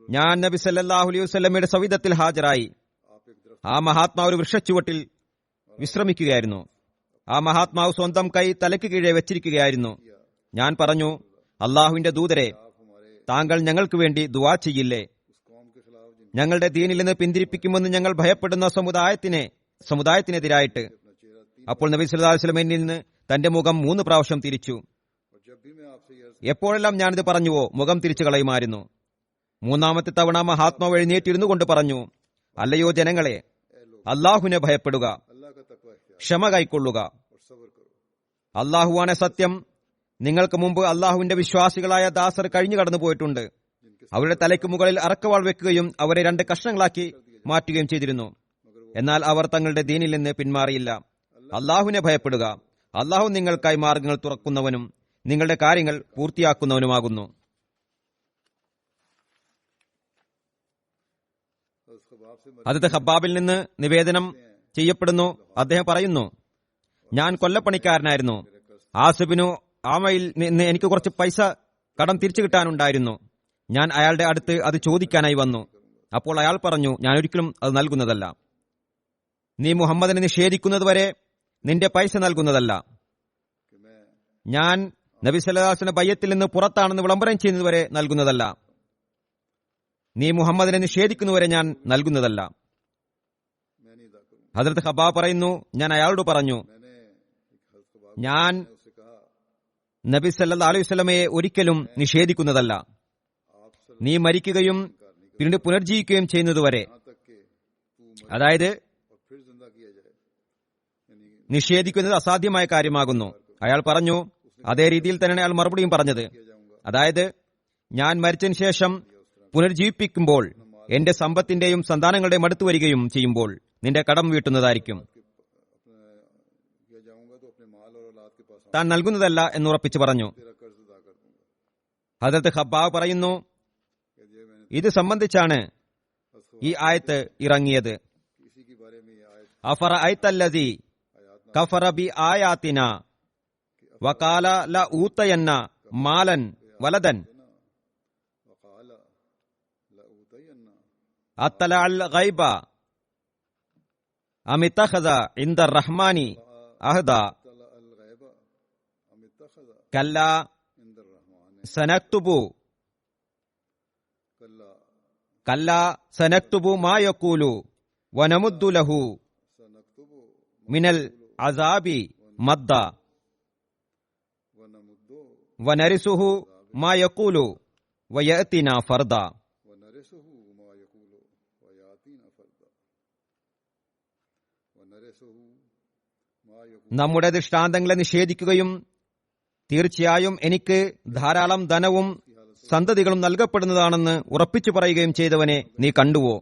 ഞാൻ നബി സല്ലല്ലാഹു അലൈഹി വസല്ലമയുടെ സവിധത്തിൽ ഹാജരായി. ആ മഹാത്മാവ് ഒരു വൃക്ഷച്ചുവട്ടിൽ വിശ്രമിക്കുകയായിരുന്നു. ആ മഹാത്മാവ് സ്വന്തം കൈ തലയ്ക്ക് കീഴെ വെച്ചിരിക്കുകയായിരുന്നു. ഞാൻ പറഞ്ഞു, അള്ളാഹുവിന്റെ ദൂതരെ, താങ്കൾ ഞങ്ങൾക്ക് വേണ്ടി ദുആ ചെയ്യില്ലേ? ഞങ്ങളുടെ ദീനിൽ നിന്ന് പിന്തിരിപ്പിക്കുമെന്ന് ഞങ്ങൾ ഭയപ്പെടുന്ന സമുദായത്തിനെതിരായിട്ട്. അപ്പോൾ നബി സല്ലല്ലാഹു അലൈഹി വസല്ലമയിൽ നിന്ന് തന്റെ മുഖം 3 പ്രാവശ്യം തിരിച്ചു. എപ്പോഴെല്ലാം ഞാനിത് പറഞ്ഞുവോ മുഖം തിരിച്ചു കളയുമായിരുന്നു. 3ാമത്തെ തവണ മഹാത്മാവ് എഴുന്നേറ്റിരുന്നു കൊണ്ട് പറഞ്ഞു, അല്ലയോ ജനങ്ങളെ, അല്ലാഹുവിനെ ഭയപ്പെടുക, ക്ഷമ കൈക്കൊള്ളുക. അല്ലാഹുവാണ് സത്യം. നിങ്ങൾക്ക് മുമ്പ് അല്ലാഹുവിന്റെ വിശ്വാസികളായ ദാസർ കഴിഞ്ഞു കടന്നു പോയിട്ടുണ്ട്. അവരുടെ തലയ്ക്ക് മുകളിൽ അറക്കവാൾ വെക്കുകയും അവരെ 2 കഷ്ണങ്ങളാക്കി മാറ്റുകയും ചെയ്തിരുന്നു. എന്നാൽ അവർ തങ്ങളുടെ ദീനിൽ നിന്ന് പിന്മാറിയില്ല. അല്ലാഹുവിനെ ഭയപ്പെടുക. അല്ലാഹു നിങ്ങൾക്കായി മാർഗങ്ങൾ തുറക്കുന്നവനും നിങ്ങളുടെ കാര്യങ്ങൾ പൂർത്തിയാക്കുന്നവനുമാകുന്നു. ഹദരത്ത് ഖബ്ബാബിൽ നിന്ന് നിവേദനം ചെയ്യപ്പെടുന്നു. അദ്ദേഹം പറയുന്നു, ഞാൻ കൊല്ലപ്പണിക്കാരനായിരുന്നു. ആസിബിനു ആമയിൽ നിന്ന് എനിക്ക് കുറച്ച് പൈസ കടം തിരിച്ചു കിട്ടാനുണ്ടായിരുന്നു. ഞാൻ അയാളുടെ അടുത്ത് അത് ചോദിക്കാനായി വന്നു. അപ്പോൾ അയാൾ പറഞ്ഞു, ഞാൻ ഒരിക്കലും അത് നൽകുന്നതല്ല. നീ മുഹമ്മദിനെ നിഷേധിക്കുന്നതുവരെ നിന്റെ പൈസ നൽകുന്നതല്ല. ഞാൻ നബി സല്ലല്ലാഹു അലൈഹി വസല്ലം ബയ്യത്തിൽ നിന്ന് പുറത്താണെന്ന് വിളംബരം ചെയ്യുന്നതുവരെ നൽകുന്നതല്ല. നീ മുഹമ്മദിനെ നിഷേധിക്കുന്നവരെ ഞാൻ നൽകുന്നതല്ല. ഹദ്രത്ത് ഖബ്ബാബ് പറയുന്നു, ഞാൻ അയാളോട് പറഞ്ഞു, ഞാൻ നബി സല്ലല്ലാഹു അലൈഹി വസല്ലമയെ ഒരിക്കലും നിഷേധിക്കുന്നതല്ല. നീ മരിക്കുകയും പിന്നീട് പുനർജീവിക്കുകയും ചെയ്യുന്നതുവരെ, അതായത് നിഷേധിക്കുന്നത് അസാധ്യമായ കാര്യമാകുന്നു. അയാൾ പറഞ്ഞു, അതേ രീതിയിൽ തന്നെയാണ് അയാൾ മറുപടിയും പറഞ്ഞത്. അതായത്, ഞാൻ മരിച്ചതിന് ശേഷം പുനർജീവിപ്പിക്കുമ്പോൾ എന്റെ സമ്പത്തിന്റെയും സന്താനങ്ങളുടെയും അടുത്ത് വരികയും ചെയ്യുമ്പോൾ നിന്റെ കടം വീട്ടുന്നതായിരിക്കും. താൻ നൽകുന്നതല്ല എന്നുറപ്പിച്ചു പറഞ്ഞു. ഹദ്രത്ത് ഖബ്ബാബ് പറയുന്നു, ഇത് സംബന്ധിച്ചാണ് ഈ ആയത്ത് ഇറങ്ങിയത്. അഫറഅയ്തല്ലദീ കഫറ ബി ആയാതിന വഖാല ല ഊതയന്ന മാലൻ വലദൻ അത്തലഅൽ ഗൈബ അമിത്തഖദ ഇൻദർ റഹ്മാനി അഹദ കല്ലാ സനക്തുബു മാ യഖൂലു വനമുദ്ദു ലഹു മിനൽ അസാബി മദ്ദ വനരിസുഹു മാ യഖൂലു വയഅതിനാ ഫർദ. നമ്മുടെ ദൃഷ്ടാന്തങ്ങളെ നിഷേധിക്കുകയും തീർച്ചയായും എനിക്ക് ധാരാളം ധനവും സന്തതികളും നൽകപ്പെടുന്നതാണെന്ന് ഉറപ്പിച്ചു പറയുകയും ചെയ്തവനെ നീ കണ്ടുവോ?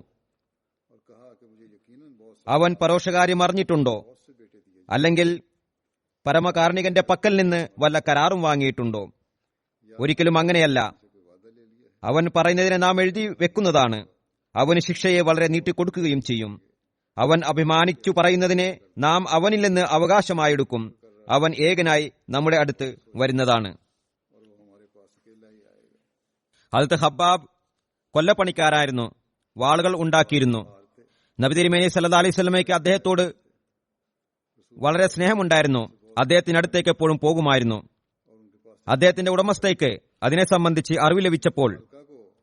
അവൻ പരോക്ഷകാര്യം അറിഞ്ഞിട്ടുണ്ടോ? അല്ലെങ്കിൽ പരമകാരുണികന്റെ പക്കൽ നിന്ന് വല്ല കരാറും വാങ്ങിയിട്ടുണ്ടോ? ഒരിക്കലും അങ്ങനെയല്ല. അവൻ പറയുന്നതിനെ നാം എഴുതി വെക്കുന്നതാണ്. അവന് ശിക്ഷയെ വളരെ നീട്ടിക്കൊടുക്കുകയും ചെയ്യും. അവൻ അഭിമാനിച്ചു പറയുന്നതിനെ നാം അവനിൽ നിന്ന് അവകാശമായെടുക്കും. അവൻ ഏകനായി നമ്മുടെ അടുത്ത് വരുന്നതാണ്. ഹദ്രത്ത് ഖബ്ബാബ് കൊല്ലപ്പണിക്കാരായിരുന്നു. വാളുകൾ ഉണ്ടാക്കിയിരുന്നു. നബി തിരുമേനി സല്ലല്ലാഹു അലൈഹി വസല്ലമയ്ക്ക് അദ്ദേഹത്തോട് വളരെ സ്നേഹമുണ്ടായിരുന്നു. അദ്ദേഹത്തിനടുത്തേക്ക് എപ്പോഴും പോകുമായിരുന്നു. അദ്ദേഹത്തിന്റെ ഉടമസ്ഥയ്ക്ക് അതിനെ സംബന്ധിച്ച് അറിവ് ലഭിച്ചപ്പോൾ,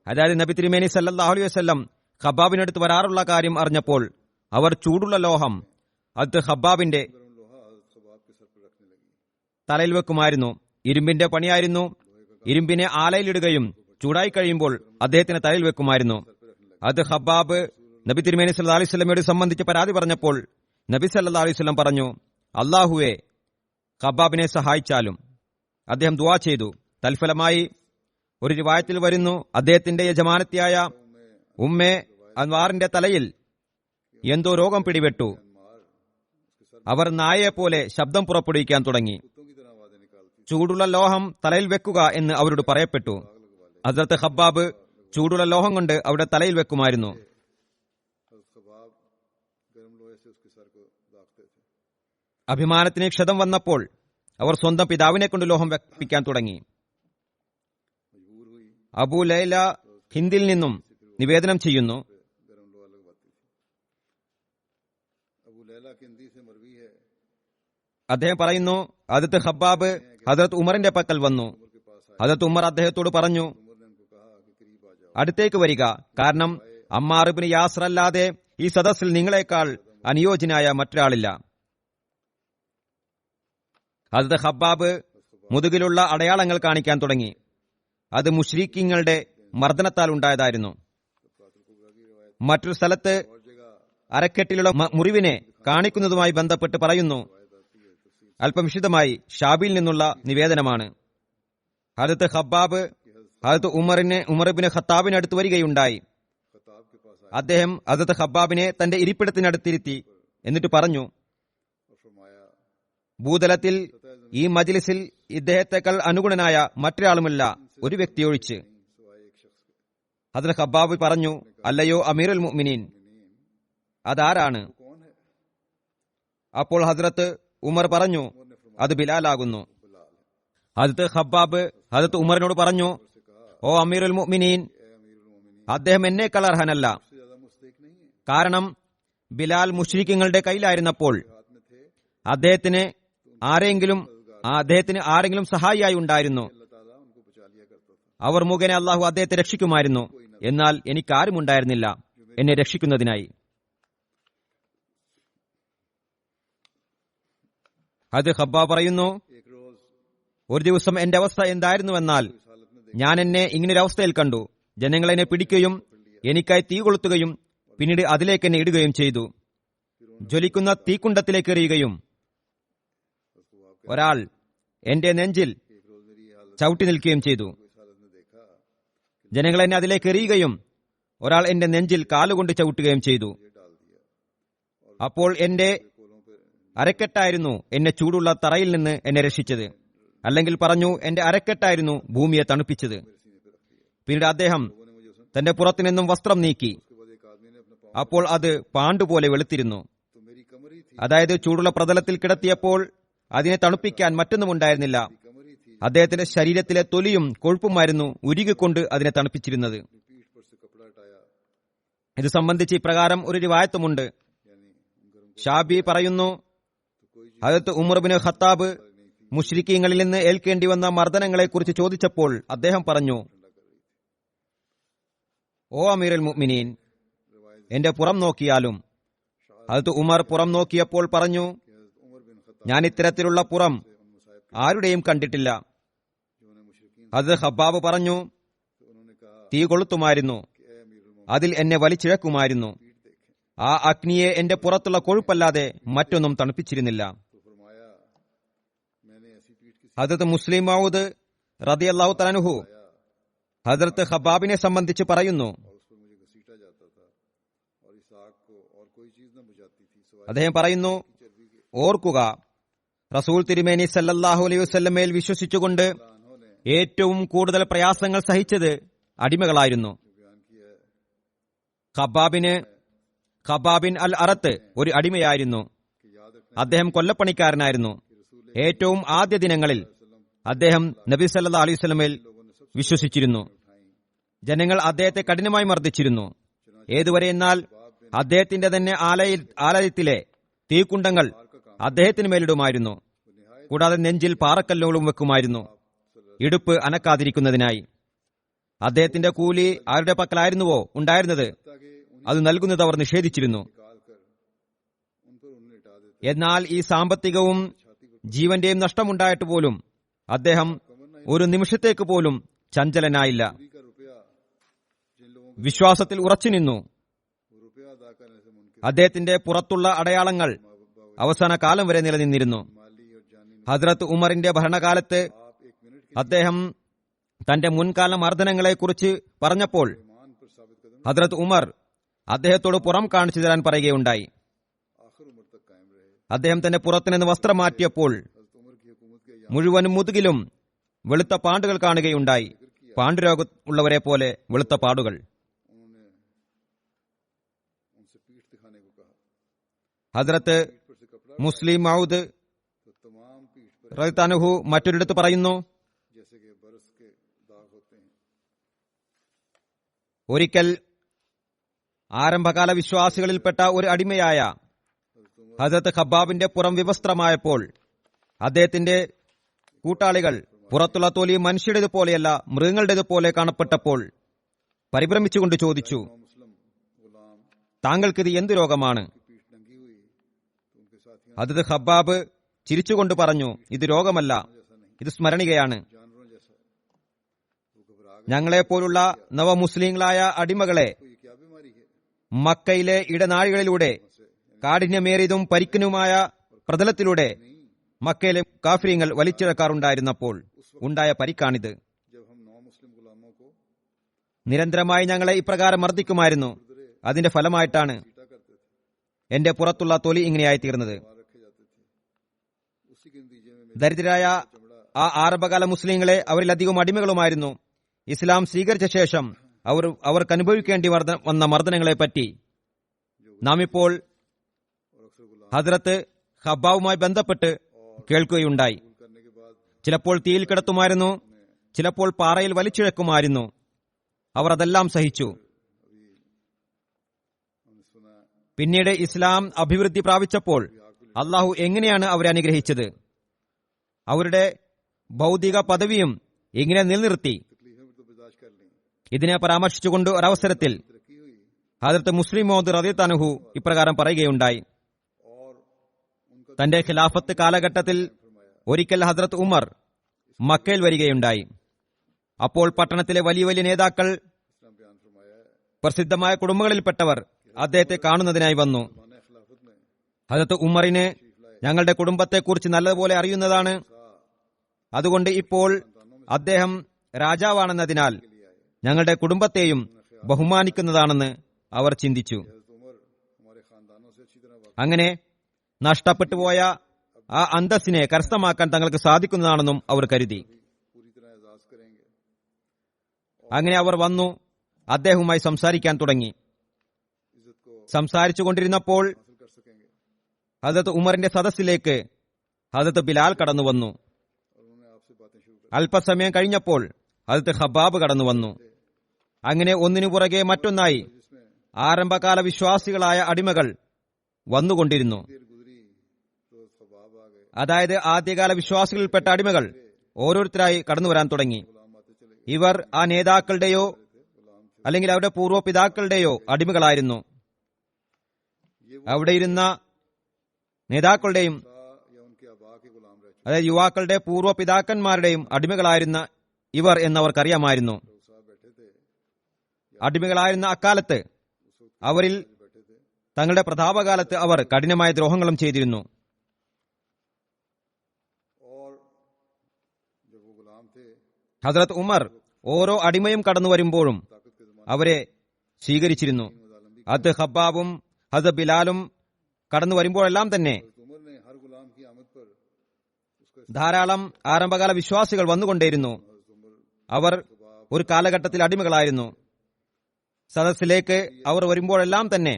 അതായത് നബി തിരുമേനി സല്ലല്ലാഹു അലൈഹി വസല്ലം ഖബ്ബാബിനടുത്ത് വരാറുള്ള കാര്യം അറിഞ്ഞപ്പോൾ, അവർ ചൂടുള്ള ലോഹം അത് ഖബ്ബാബിന്റെ തലയിൽ വെക്കുമായിരുന്നു. ഇരുമ്പിന്റെ പണിയായിരുന്നു. ഇരുമ്പിനെ ആലയിലിടുകയും ചൂടായി കഴിയുമ്പോൾ അദ്ദേഹത്തിന് തലയിൽ വെക്കുമായിരുന്നു. അത് ഖബ്ബാബ് നബി തിരുമേനി സല്ലല്ലാഹു അലൈഹി വസല്ലമയോട് സംബന്ധിച്ച് പരാതി പറഞ്ഞപ്പോൾ നബി സല്ലല്ലാഹു അലൈഹി വസല്ലം പറഞ്ഞു, അല്ലാഹുവേ, ഖബ്ബാബിനെ സഹായിച്ചാലും. അദ്ദേഹം ദുആ ചെയ്തു. തൽഫലമായി ഒരു റിവായത്തിൽ വരുന്നു, അദ്ദേഹത്തിന്റെ യജമാനത്തിയായ ഉമ്മേ അൻവാറിന്റെ തലയിൽ എന്തോ രോഗം പിടിപെട്ടു. അവർ നായയെപ്പോലെ ശബ്ദം പുറപ്പെടുവിക്കാൻ തുടങ്ങി. ചൂടുള്ള ലോഹം തലയിൽ വെക്കുക എന്ന് അവരോട് പറയപ്പെട്ടു. ഹദ്രത്ത് ഖബ്ബാബ് ചൂടുള്ള ലോഹം കൊണ്ട് അവിടെ തലയിൽ വെക്കുമായിരുന്നു. അഭിമാനത്തിന് ക്ഷതം വന്നപ്പോൾ അവർ സ്വന്തം പിതാവിനെ കൊണ്ട് ലോഹം വെപ്പിക്കാൻ തുടങ്ങി. അബൂ ലൈല ഹിന്ദിൽ നിന്നും നിവേദനം ചെയ്യുന്നു, അദ്ദേഹം പറയുന്നു, ഹദ്രത്ത് ഖബ്ബാബ് ഹദ്രത്ത് ഉമറിന്റെ പക്കൽ വന്നു. ഹദ്രത്ത് ഉമർ അദ്ദേഹത്തോട് പറഞ്ഞു, അടുത്തേക്ക് വരിക, കാരണം അമ്മാർ ഇബ്നു യാസർ അല്ലാതെ ഈ സദസ്സിൽ നിങ്ങളെക്കാൾ അനുയോജ്യനായ മറ്റൊരാളില്ല. ഹദ്രത്ത് ഖബ്ബാബ് മുതുകിലുള്ള അടയാളങ്ങൾ കാണിക്കാൻ തുടങ്ങി. അത് മുശ്രിക്കീങ്ങളുടെ മർദ്ദനത്താൽ ഉണ്ടായതായിരുന്നു. മറ്റൊരു സ്ഥലത്ത് അരക്കെട്ടിലുള്ള മുറിവിനെ കാണിക്കുന്നതുമായി ബന്ധപ്പെട്ട് പറയുന്നു. അല്പം വിശദമായി ഷാബിയിൽ നിന്നുള്ള നിവേദനമാണ്. ഹദ്രത്ത് ഖബ്ബാബ് ഹദ്രത്ത് ഉമർ ഇബ്നു ഖത്താബിന് അടുത്ത് വരികയുണ്ടായി. അദ്ദേഹം ഹദ്രത്ത് ഖബ്ബാബിനെ തന്റെ ഇരിപ്പിടത്തിനടുത്തിരുത്തി. എന്നിട്ട് പറഞ്ഞു, ഭൂതലത്തിൽ ഈ മജ്ലിസിൽ ഇദ്ദേഹത്തെക്കാൾ അനുഗുണനായ മറ്റൊരാളുമില്ല, ഒരു വ്യക്തിയൊഴിച്ച്. ഹദ്രത്ത് ഖബ്ബാബ് പറഞ്ഞു, അല്ലയോ അമീറുൽ മുഅ്മിനീൻ, അതാരാണ്? അപ്പോൾ ഹദ്രത്ത് ഉമർ പറഞ്ഞു, അത് ബിലാലാകുന്നു. ഹദരത്ത് ഖബ്ബാബ് ഹദരത്ത് ഉമറിനോട് പറഞ്ഞു, ഓ അമീറുൽ മുഅ്മിനീൻ, അദ്ദേഹം എന്നേക്കാൾ അർഹനല്ല. കാരണം ബിലാൽ മുശ്രിക്കുകളുടെ കയ്യിലായിരുന്നപ്പോൾ അദ്ദേഹത്തിന് ആരെങ്കിലും സഹായിയായി ഉണ്ടായിരുന്നു. അവർ മുഖേന അള്ളാഹു അദ്ദേഹത്തെ രക്ഷിക്കുമായിരുന്നു. എന്നാൽ എനിക്കാരും ഉണ്ടായിരുന്നില്ല എന്നെ രക്ഷിക്കുന്നതിനായി. അത് ഖബ്ബാബ് പറയുന്നു, ഒരു ദിവസം എന്റെ അവസ്ഥ എന്തായിരുന്നുവെന്നാൽ ഞാൻ എന്നെ ഇങ്ങനൊരവസ്ഥയിൽ കണ്ടു. ജനങ്ങൾ എന്നെ പിടിക്കുകയും എനിക്കായി തീ കൊളുത്തുകയും പിന്നീട് അതിലേക്ക് എന്നെ ഇടുകയും ചെയ്തു. ജ്വലിക്കുന്ന തീക്കുണ്ടത്തിലേക്ക് എറിയുകയും ഒരാൾ എന്റെ നെഞ്ചിൽ ചവിട്ടി നിൽക്കുകയും ചെയ്തു. ജനങ്ങൾ എന്നെ അതിലേക്ക് എറിയുകയും ഒരാൾ എന്റെ നെഞ്ചിൽ കാലുകൊണ്ട് ചവിട്ടുകയും ചെയ്തു. അപ്പോൾ എന്റെ അരക്കെട്ടായിരുന്നു എന്നെ ചൂടുള്ള തറയിൽ നിന്ന് എന്നെ രക്ഷിച്ചത്. അല്ലെങ്കിൽ പറഞ്ഞു, എന്റെ അരക്കെട്ടായിരുന്നു ഭൂമിയെ തണുപ്പിച്ചത്. പിന്നീട് അദ്ദേഹം തന്റെ പുറത്തു നിന്നും വസ്ത്രം നീക്കി. അപ്പോൾ അത് പാണ്ടുപോലെ വെളുത്തിരുന്നു. അതായത് ചൂടുള്ള പ്രതലത്തിൽ കിടത്തിയപ്പോൾ അതിനെ തണുപ്പിക്കാൻ മറ്റൊന്നും ഉണ്ടായിരുന്നില്ല. അദ്ദേഹത്തിന്റെ ശരീരത്തിലെ തൊലിയും കൊഴുപ്പുമായിരുന്നു ഉരുകിക്കൊണ്ട് അതിനെ തണുപ്പിച്ചിരുന്നത്. ഇത് സംബന്ധിച്ച് ഇപ്രകാരം ഒരു റിവായത്തുമുണ്ട്. ഷാബി പറയുന്നു, ഹദരത്ത് ഉമർ ബിൻ ഖത്താബ് മുശ്രിക്കീങ്ങളിൽ നിന്ന് ഏൽക്കേണ്ടി വന്ന മർദ്ദനങ്ങളെക്കുറിച്ച് ചോദിച്ചപ്പോൾ അദ്ദേഹം പറഞ്ഞു, ഓ അമീറുൽ മുഅ്മിനീൻ, എന്റെ പുറം നോക്കിയാലും. ഹദരത്ത് ഉമർ പുറം നോക്കിയപ്പോൾ പറഞ്ഞു, ഞാൻ ഇത്തരത്തിലുള്ള പുറം ആരുടെയും കണ്ടിട്ടില്ല. ഹദരത്ത് ഖബ്ബാബ് പറഞ്ഞു, തീ കൊളുത്തുമായിരുന്നു, അതിൽ എന്നെ വലിച്ചിഴക്കുമായിരുന്നു. ആ അഗ്നിയെ എന്റെ പുറത്തുള്ള കൊഴുപ്പല്ലാതെ മറ്റൊന്നും തണുപ്പിച്ചിരുന്നില്ല. ഹദരത്ത് മുസ്ലിം മൗദ് റളിയല്ലാഹു തആല അൻഹു ഹദരത്ത് ഖബ്ബാബിനെ സംബന്ധിച്ച് പറയുന്നു, അദ്ദേഹം പറയുന്നു, ഓർക്കുക, റസൂൽ തിരുമേനി സല്ലല്ലാഹു അലൈഹി വസല്ലമയിൽ വിശ്വസിച്ചുകൊണ്ട് ഏറ്റവും കൂടുതൽ പ്രയാസങ്ങൾ സഹിച്ചത് അടിമകളായിരുന്നു. ഖബ്ബാബിൻ അൽ അറത്ത് ഒരു അടിമയായിരുന്നു. അദ്ദേഹം കൊല്ലപ്പണിക്കാരനായിരുന്നു. ഏറ്റവും ആദ്യ ദിനങ്ങളിൽ അദ്ദേഹം നബി സല്ലല്ലാഹു അലൈഹി വസല്ലമയിൽ വിശ്വസിച്ചിരുന്നു. ജനങ്ങൾ അദ്ദേഹത്തെ കഠിനമായി മർദ്ദിച്ചിരുന്നു. ഏതുവരെ എന്നാൽ അദ്ദേഹത്തിന്റെ തന്നെ ആലയത്തിലെ തീക്കുണ്ടങ്ങൾ അദ്ദേഹത്തിന് മേലിടുമായിരുന്നു. കൂടാതെ നെഞ്ചിൽ പാറക്കല്ലുകളും വെക്കുമായിരുന്നു, ഇടുപ്പ് അനക്കാതിരിക്കുന്നതിനായി. അദ്ദേഹത്തിന്റെ കൂലി ആരുടെ പക്കലായിരുന്നുവോ ഉണ്ടായിരുന്നത് അത് നൽകുന്നത് അവർ നിഷേധിച്ചിരുന്നു. എന്നാൽ ഈ സാമ്പത്തികവും ജീവന്റെയും നഷ്ടമുണ്ടായിട്ട് പോലും അദ്ദേഹം ഒരു നിമിഷത്തേക്ക് പോലും ചഞ്ചലനായില്ല. വിശ്വാസത്തിൽ ഉറച്ചുനിന്നു. അദ്ദേഹത്തിന്റെ പുറത്തുള്ള അടയാളങ്ങൾ അവസാന കാലം വരെ നിലനിന്നിരുന്നു. ഹദ്രത്ത് ഉമറിന്റെ ഭരണകാലത്ത് അദ്ദേഹം തന്റെ മുൻകാല മർദ്ദനങ്ങളെക്കുറിച്ച് പറഞ്ഞപ്പോൾ ഹദ്രത്ത് ഉമർ അദ്ദേഹത്തോട് പുറം കാണിച്ചു തരാൻ പറയുകയുണ്ടായി. അദ്ദേഹം തന്റെ പുറത്തുനിന്ന് വസ്ത്രം മാറ്റിയപ്പോൾ മുഴുവനും മുതുകിലും വെളുത്ത പാണ്ടുകൾ കാണുകയുണ്ടായി. പാണ്ഡുരോഗം ഉള്ളവരെ പോലെ വെളുത്ത പാടുകൾ. ഹദ്രത്ത് മുസ്ലിം മൗദ് റളിയല്ലാഹു മറ്റൊരിടത്ത് പറയുന്നു, ഒരിക്കൽ ആരംഭകാല വിശ്വാസികളിൽപ്പെട്ട ഒരു അടിമയായ ഹദ്രത്ത് ഖബ്ബാബിന്റെ പുറം വിവസ്ത്രമായപ്പോൾ അദ്ദേഹത്തിന്റെ കൂട്ടാളികൾ പുറത്തുള്ള തൊലി മനുഷ്യരുടേതുപോലെയല്ല മൃഗങ്ങളുടേതുപോലെ കാണപ്പെട്ടപ്പോൾ പരിഭ്രമിച്ചുകൊണ്ട് ചോദിച്ചു, താങ്കൾക്കിത് എന്തു രോഗമാണ്? ഹദ്രത്ത് ഖബ്ബാബ് ചിരിച്ചുകൊണ്ട് പറഞ്ഞു, ഇത് രോഗമല്ല, ഇത് സ്മരണികയാണ്. ഞങ്ങളെപ്പോലുള്ള നവമുസ്ലിങ്ങളായ അടിമകളെ മക്കയിലെ ഇടനാഴികളിലൂടെ കാഠിന്യമേറിയതും പരിക്കനുമായ പ്രതലത്തിലൂടെ മക്കയിലെ കാഫിര്യങ്ങൾ വലിച്ചിഴക്കാറുണ്ടായിരുന്നപ്പോൾ ഉണ്ടായ പരിക്കാണിത്. നിരന്തരമായി ഞങ്ങളെ ഇപ്രകാരം മർദ്ദിക്കുമായിരുന്നു. അതിന്റെ ഫലമായിട്ടാണ് എന്റെ പുറത്തുള്ള തൊലി ഇങ്ങനെയായി തീർന്നത്. ദരിദ്രരായ ആ ആരംഭകാല മുസ്ലിങ്ങളെ അവരിലധികം അടിമകളുമായിരുന്നു. ഇസ്ലാം സ്വീകരിച്ച ശേഷം അവർക്ക് അനുഭവിക്കേണ്ടി വന്ന മർദ്ദനങ്ങളെപ്പറ്റി നാം ഇപ്പോൾ ഹദ്രത്ത് ഖബ്ബാബുമായി ബന്ധപ്പെട്ട് കേൾക്കുകയുണ്ടായി. ചിലപ്പോൾ തീയിൽ കിടത്തുമായിരുന്നു, ചിലപ്പോൾ പാറയിൽ വലിച്ചിഴക്കുമായിരുന്നു. അവർ അതെല്ലാം സഹിച്ചു. പിന്നീട് ഇസ്ലാം അഭിവൃദ്ധി പ്രാപിച്ചപ്പോൾ അള്ളാഹു എങ്ങനെയാണ് അവരെ അനുഗ്രഹിച്ചത്, അവരുടെ ഭൗതിക പദവിയും എങ്ങനെ നിലനിർത്തി, ഇതിനെ പരാമർശിച്ചുകൊണ്ട് ഒരവസരത്തിൽ ഹദരത്ത് മുസ്ലിം മൗദ് റളിയല്ലാഹു അൻഹു ഇപ്രകാരം പറയുകയുണ്ടായി. തന്റെ ഖിലാഫത്ത് കാലഘട്ടത്തിൽ ഒരിക്കൽ ഹദരത്ത് ഉമർ മക്കയിൽ വരികയുണ്ടായി. അപ്പോൾ പട്ടണത്തിലെ വലിയ വലിയ നേതാക്കൾ, പ്രസിദ്ധമായ കുടുംബങ്ങളിൽപ്പെട്ടവർ അദ്ദേഹത്തെ കാണുന്നതിനായി വന്നു. ഹദരത്ത് ഉമറിന് ഞങ്ങളുടെ കുടുംബത്തെക്കുറിച്ച് നല്ലതുപോലെ അറിയുന്നതാണ്, അതുകൊണ്ട് ഇപ്പോൾ അദ്ദേഹം രാജാവാണെന്നതിനാൽ ഞങ്ങളുടെ കുടുംബത്തെയും ബഹുമാനിക്കുന്നതാണെന്ന് അവർ ചിന്തിച്ചു. അങ്ങനെ നഷ്ടപ്പെട്ടുപോയ ആ അന്തസ്സിനെ കരസ്ഥമാക്കാൻ തങ്ങൾക്ക് സാധിക്കുന്നതാണെന്നും അവർ കരുതി. അങ്ങനെ അവർ വന്നു അദ്ദേഹവുമായി സംസാരിക്കാൻ തുടങ്ങി. സംസാരിച്ചു കൊണ്ടിരുന്നപ്പോൾ ഹദരത്ത് ഉമറിന്റെ സദസ്സിലേക്ക് ഹദരത്ത് ബിലാൽ കടന്നു വന്നു. അല്പസമയം കഴിഞ്ഞപ്പോൾ ഹദരത്ത് ഖബ്ബാബ് കടന്നു വന്നു. അങ്ങനെ ഒന്നിനു പുറകെ മറ്റൊന്നായി ആരംഭകാല വിശ്വാസികളായ അടിമകൾ വന്നുകൊണ്ടിരുന്നു. അതായത് ആദ്യകാല വിശ്വാസികളിൽപ്പെട്ട അടിമകൾ ഓരോരുത്തരായി കടന്നു വരാൻ തുടങ്ങി. ഇവർ ആ നേതാക്കളുടെയോ അല്ലെങ്കിൽ അവരുടെ പൂർവ്വപിതാക്കളുടെയോ അടിമകളായിരുന്നു. അവിടെ ഇരുന്ന നേതാക്കളുടെയും അതായത് യുവാക്കളുടെ പൂർവ്വപിതാക്കന്മാരുടെയും അടിമകളായിരുന്ന ഇവർ എന്നവർക്കറിയാമായിരുന്നു. അടിമകളായിരുന്ന അക്കാലത്ത് അവരിൽ തങ്ങളുടെ പ്രതാപകാലത്ത് അവർ കഠിനമായ ദ്രോഹങ്ങളും ചെയ്തിരുന്നു. ഹസ്രത്ത് ഉമർ ഓരോ അടിമയും കടന്നു വരുമ്പോഴും അവരെ സ്വീകരിച്ചിരുന്നു. അത് ഖബ്ബാബും ഹസ്രത്ത് ബിലാലും കടന്നു വരുമ്പോഴെല്ലാം തന്നെ ധാരാളം ആരംഭകാല വിശ്വാസികൾ വന്നുകൊണ്ടേയിരുന്നു. അവർ ഒരു കാലഘട്ടത്തിൽ അടിമകളായിരുന്നു. സദസ്സിലേക്ക് അവർ വരുമ്പോഴെല്ലാം തന്നെ